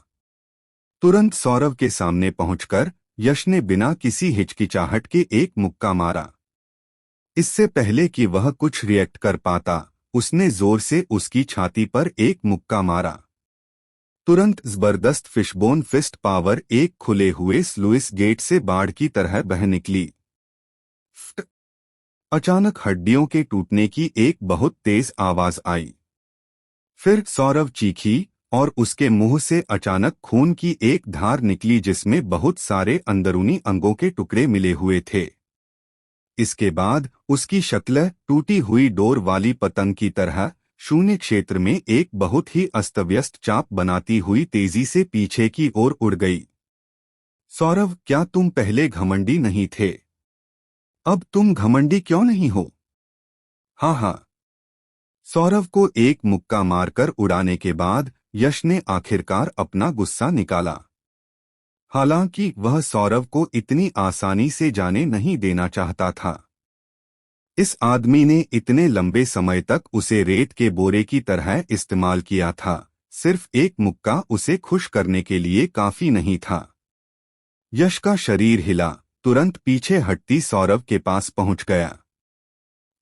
तुरंत सौरव के सामने पहुंचकर यश ने बिना किसी हिचकिचाहट के एक मुक्का मारा। इससे पहले कि वह कुछ रिएक्ट कर पाता, उसने जोर से उसकी छाती पर एक मुक्का मारा। तुरंत जबरदस्त फिशबोन फिस्ट पावर एक खुले हुए स्लुइस गेट से बाढ़ की तरह बह निकली। फ्ट! अचानक हड्डियों के टूटने की एक बहुत तेज आवाज आई। फिर सौरव चीखी और उसके मुंह से अचानक खून की एक धार निकली जिसमें बहुत सारे अंदरूनी अंगों के टुकड़े मिले हुए थे। इसके बाद उसकी शक्ल टूटी हुई डोर वाली पतंग की तरह शून्य क्षेत्र में एक बहुत ही अस्तव्यस्त चाप बनाती हुई तेजी से पीछे की ओर उड़ गई। सौरव, क्या तुम पहले घमंडी नहीं थे? अब तुम घमंडी क्यों नहीं हो? हाँ हाँ। सौरव को एक मुक्का मारकर उड़ाने के बाद यश ने आखिरकार अपना गुस्सा निकाला। हालांकि वह सौरव को इतनी आसानी से जाने नहीं देना चाहता था। इस आदमी ने इतने लंबे समय तक उसे रेत के बोरे की तरह इस्तेमाल किया था। सिर्फ एक मुक्का उसे खुश करने के लिए काफी नहीं था। यश का शरीर हिला, तुरंत पीछे हटती सौरव के पास पहुंच गया।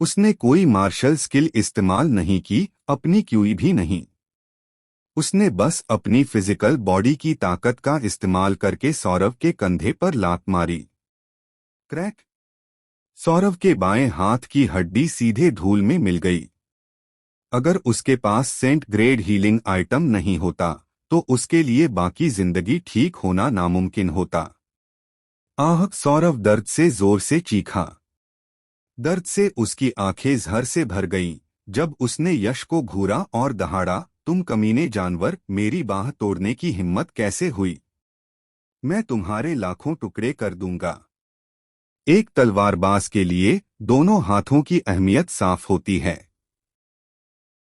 उसने कोई मार्शल स्किल इस्तेमाल नहीं की, अपनी क्यूई भी नहीं। उसने बस अपनी फिजिकल बॉडी की ताकत का इस्तेमाल करके सौरव के कंधे पर लात मारी। क्रैक! सौरव के बाएं हाथ की हड्डी सीधे धूल में मिल गई। अगर उसके पास सेंट ग्रेड हीलिंग आइटम नहीं होता तो उसके लिए बाकी जिंदगी ठीक होना नामुमकिन होता। आह! सौरव दर्द से जोर से चीखा। दर्द से उसकी आंखें जहर से भर गईं जब उसने यश को घूरा और दहाड़ा, तुम कमीने जानवर, मेरी बाह तोड़ने की हिम्मत कैसे हुई? मैं तुम्हारे लाखों टुकड़े कर दूंगा। एक तलवारबाज के लिए दोनों हाथों की अहमियत साफ होती है।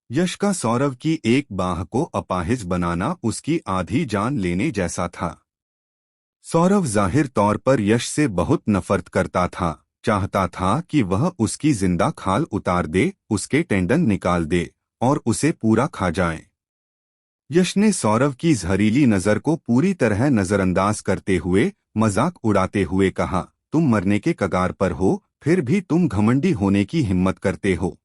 यश का सौरव की एक बाह को अपाहिज बनाना उसकी आधी जान लेने जैसा था। सौरव जाहिर तौर पर यश से बहुत नफरत करता था, चाहता था कि वह उसकी जिंदा खाल उतार दे, उसके टेंडन निकाल दे और उसे पूरा खा जाए। यश ने सौरव की जहरीली नजर को पूरी तरह नजरअंदाज करते हुए मजाक उड़ाते हुए कहा, तुम मरने के कगार पर हो, फिर भी तुम घमंडी होने की हिम्मत करते हो।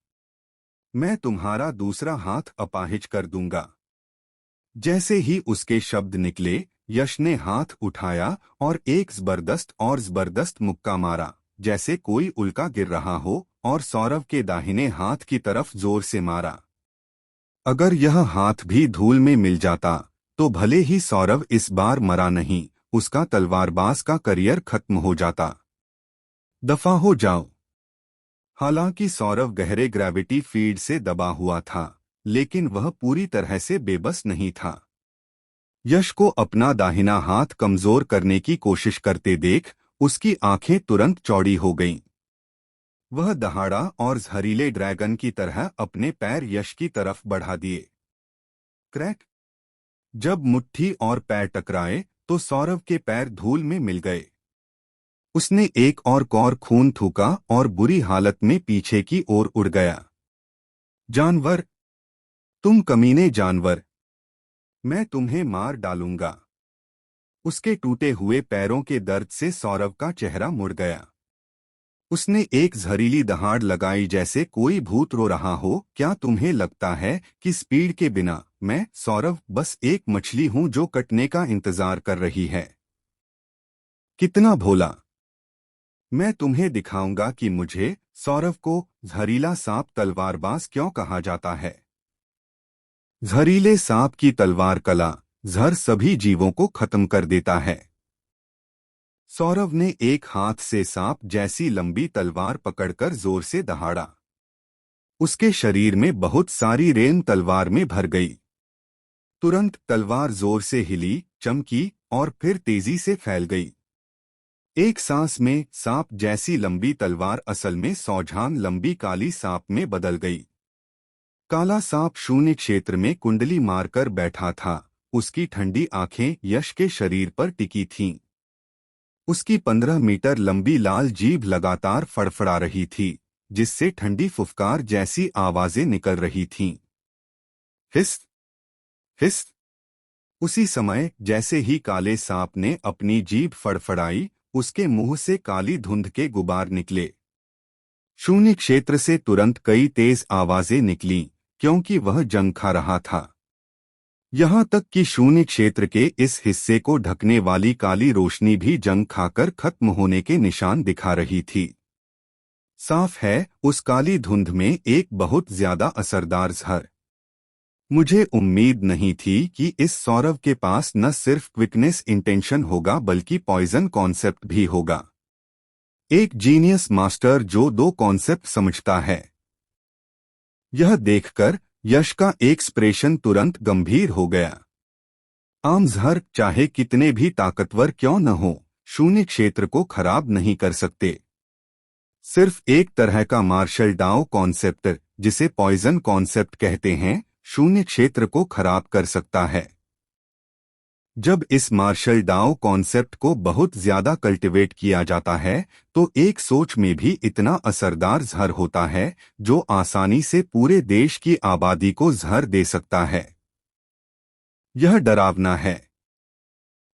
मैं तुम्हारा दूसरा हाथ अपाहिज कर दूंगा। जैसे ही उसके शब्द निकले, यश ने हाथ उठाया और एक जबरदस्त मुक्का मारा, जैसे कोई उल्का गिर रहा हो, और सौरव के दाहिने हाथ की तरफ जोर से मारा। अगर यह हाथ भी धूल में मिल जाता तो भले ही सौरव इस बार मरा नहीं, उसका तलवारबाज का करियर खत्म हो जाता। दफा हो जाओ! हालांकि सौरव गहरे ग्रेविटी फील्ड से दबा हुआ था, लेकिन वह पूरी तरह से बेबस नहीं था। यश को अपना दाहिना हाथ कमजोर करने की कोशिश करते देख उसकी आंखें तुरंत चौड़ी हो गईं। वह दहाड़ा और जहरीले ड्रैगन की तरह अपने पैर यश की तरफ बढ़ा दिए। क्रैक! जब मुट्ठी और पैर टकराए तो सौरव के पैर धूल में मिल गए। उसने एक और कौर खून थूका और बुरी हालत में पीछे की ओर उड़ गया। जानवर! तुम कमीने जानवर! मैं तुम्हें मार डालूंगा। उसके टूटे हुए पैरों के दर्द से सौरव का चेहरा मुड़ गया। उसने एक जहरीली दहाड़ लगाई जैसे कोई भूत रो रहा हो। क्या तुम्हें लगता है कि स्पीड के बिना मैं, सौरव, बस एक मछली हूं जो कटने का इंतजार कर रही है? कितना भोला! मैं तुम्हें दिखाऊंगा कि मुझे, सौरव को, जहरीला सांप तलवारबाज क्यों कहा जाता है। जहरीले सांप की तलवार कला जहर सभी जीवों को खत्म कर देता है। सौरव ने एक हाथ से सांप जैसी लंबी तलवार पकड़कर जोर से दहाड़ा। उसके शरीर में बहुत सारी रेन तलवार में भर गई। तुरंत तलवार जोर से हिली, चमकी और फिर तेजी से फैल गई। एक सांस में सांप जैसी लंबी तलवार असल में 100 झांग लंबी काली सांप में बदल गई। काला सांप शून्य क्षेत्र में कुंडली मारकर बैठा था। उसकी ठंडी आंखें यश के शरीर पर टिकी थीं। उसकी 15 मीटर लंबी लाल जीभ लगातार फड़फड़ा रही थी, जिससे ठंडी फुफकार जैसी आवाजें निकल रही थीं। हिस हिस। उसी समय जैसे ही काले सांप ने अपनी जीभ फड़फड़ाई, उसके मुंह से काली धुंध के गुबार निकले। शून्य क्षेत्र से तुरंत कई तेज आवाजें निकलीं, क्योंकि वह जंग खा रहा था। यहां तक कि शून्य क्षेत्र के इस हिस्से को ढकने वाली काली रोशनी भी जंग खाकर खत्म होने के निशान दिखा रही थी। साफ है, उस काली धुंध में एक बहुत ज्यादा असरदार जहर। मुझे उम्मीद नहीं थी कि इस सौरव के पास न सिर्फ क्विकनेस इंटेंशन होगा बल्कि पॉइजन कॉन्सेप्ट भी होगा। एक जीनियस मास्टर जो 2 कॉन्सेप्ट समझता है। यह देखकर यश का एक्सप्रेशन तुरंत गंभीर हो गया। आम जहर चाहे कितने भी ताकतवर क्यों न हो, शून्य क्षेत्र को खराब नहीं कर सकते। सिर्फ एक तरह का मार्शल डाउ कॉन्सेप्ट, जिसे पॉइजन कॉन्सेप्ट कहते हैं, शून्य क्षेत्र को खराब कर सकता है। जब इस मार्शल डाउ कॉन्सेप्ट को बहुत ज्यादा कल्टिवेट किया जाता है तो एक सोच में भी इतना असरदार जहर होता है जो आसानी से पूरे देश की आबादी को जहर दे सकता है। यह डरावना है।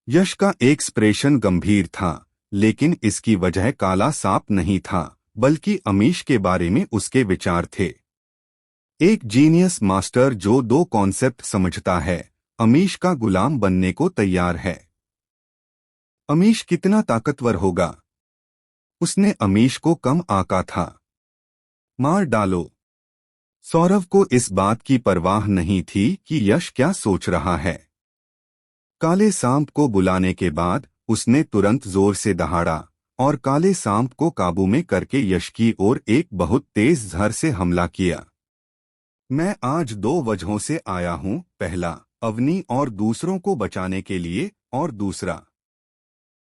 यश का एक्सप्रेशन गंभीर था, लेकिन इसकी वजह काला सांप नहीं था, बल्कि अमीश के बारे में उसके विचार थे। एक जीनियस मास्टर जो 2 कॉन्सेप्ट समझता है, अमीश का गुलाम बनने को तैयार है। अमीश कितना ताकतवर होगा? उसने अमीश को कम आंका था। मार डालो। सौरव को इस बात की परवाह नहीं थी कि यश क्या सोच रहा है। काले सांप को बुलाने के बाद उसने तुरंत जोर से दहाड़ा और काले सांप को काबू में करके यश की ओर एक बहुत तेज जहर से हमला किया। मैं आज 2 वजहों से आया हूं। पहला, अवनी और दूसरों को बचाने के लिए, और दूसरा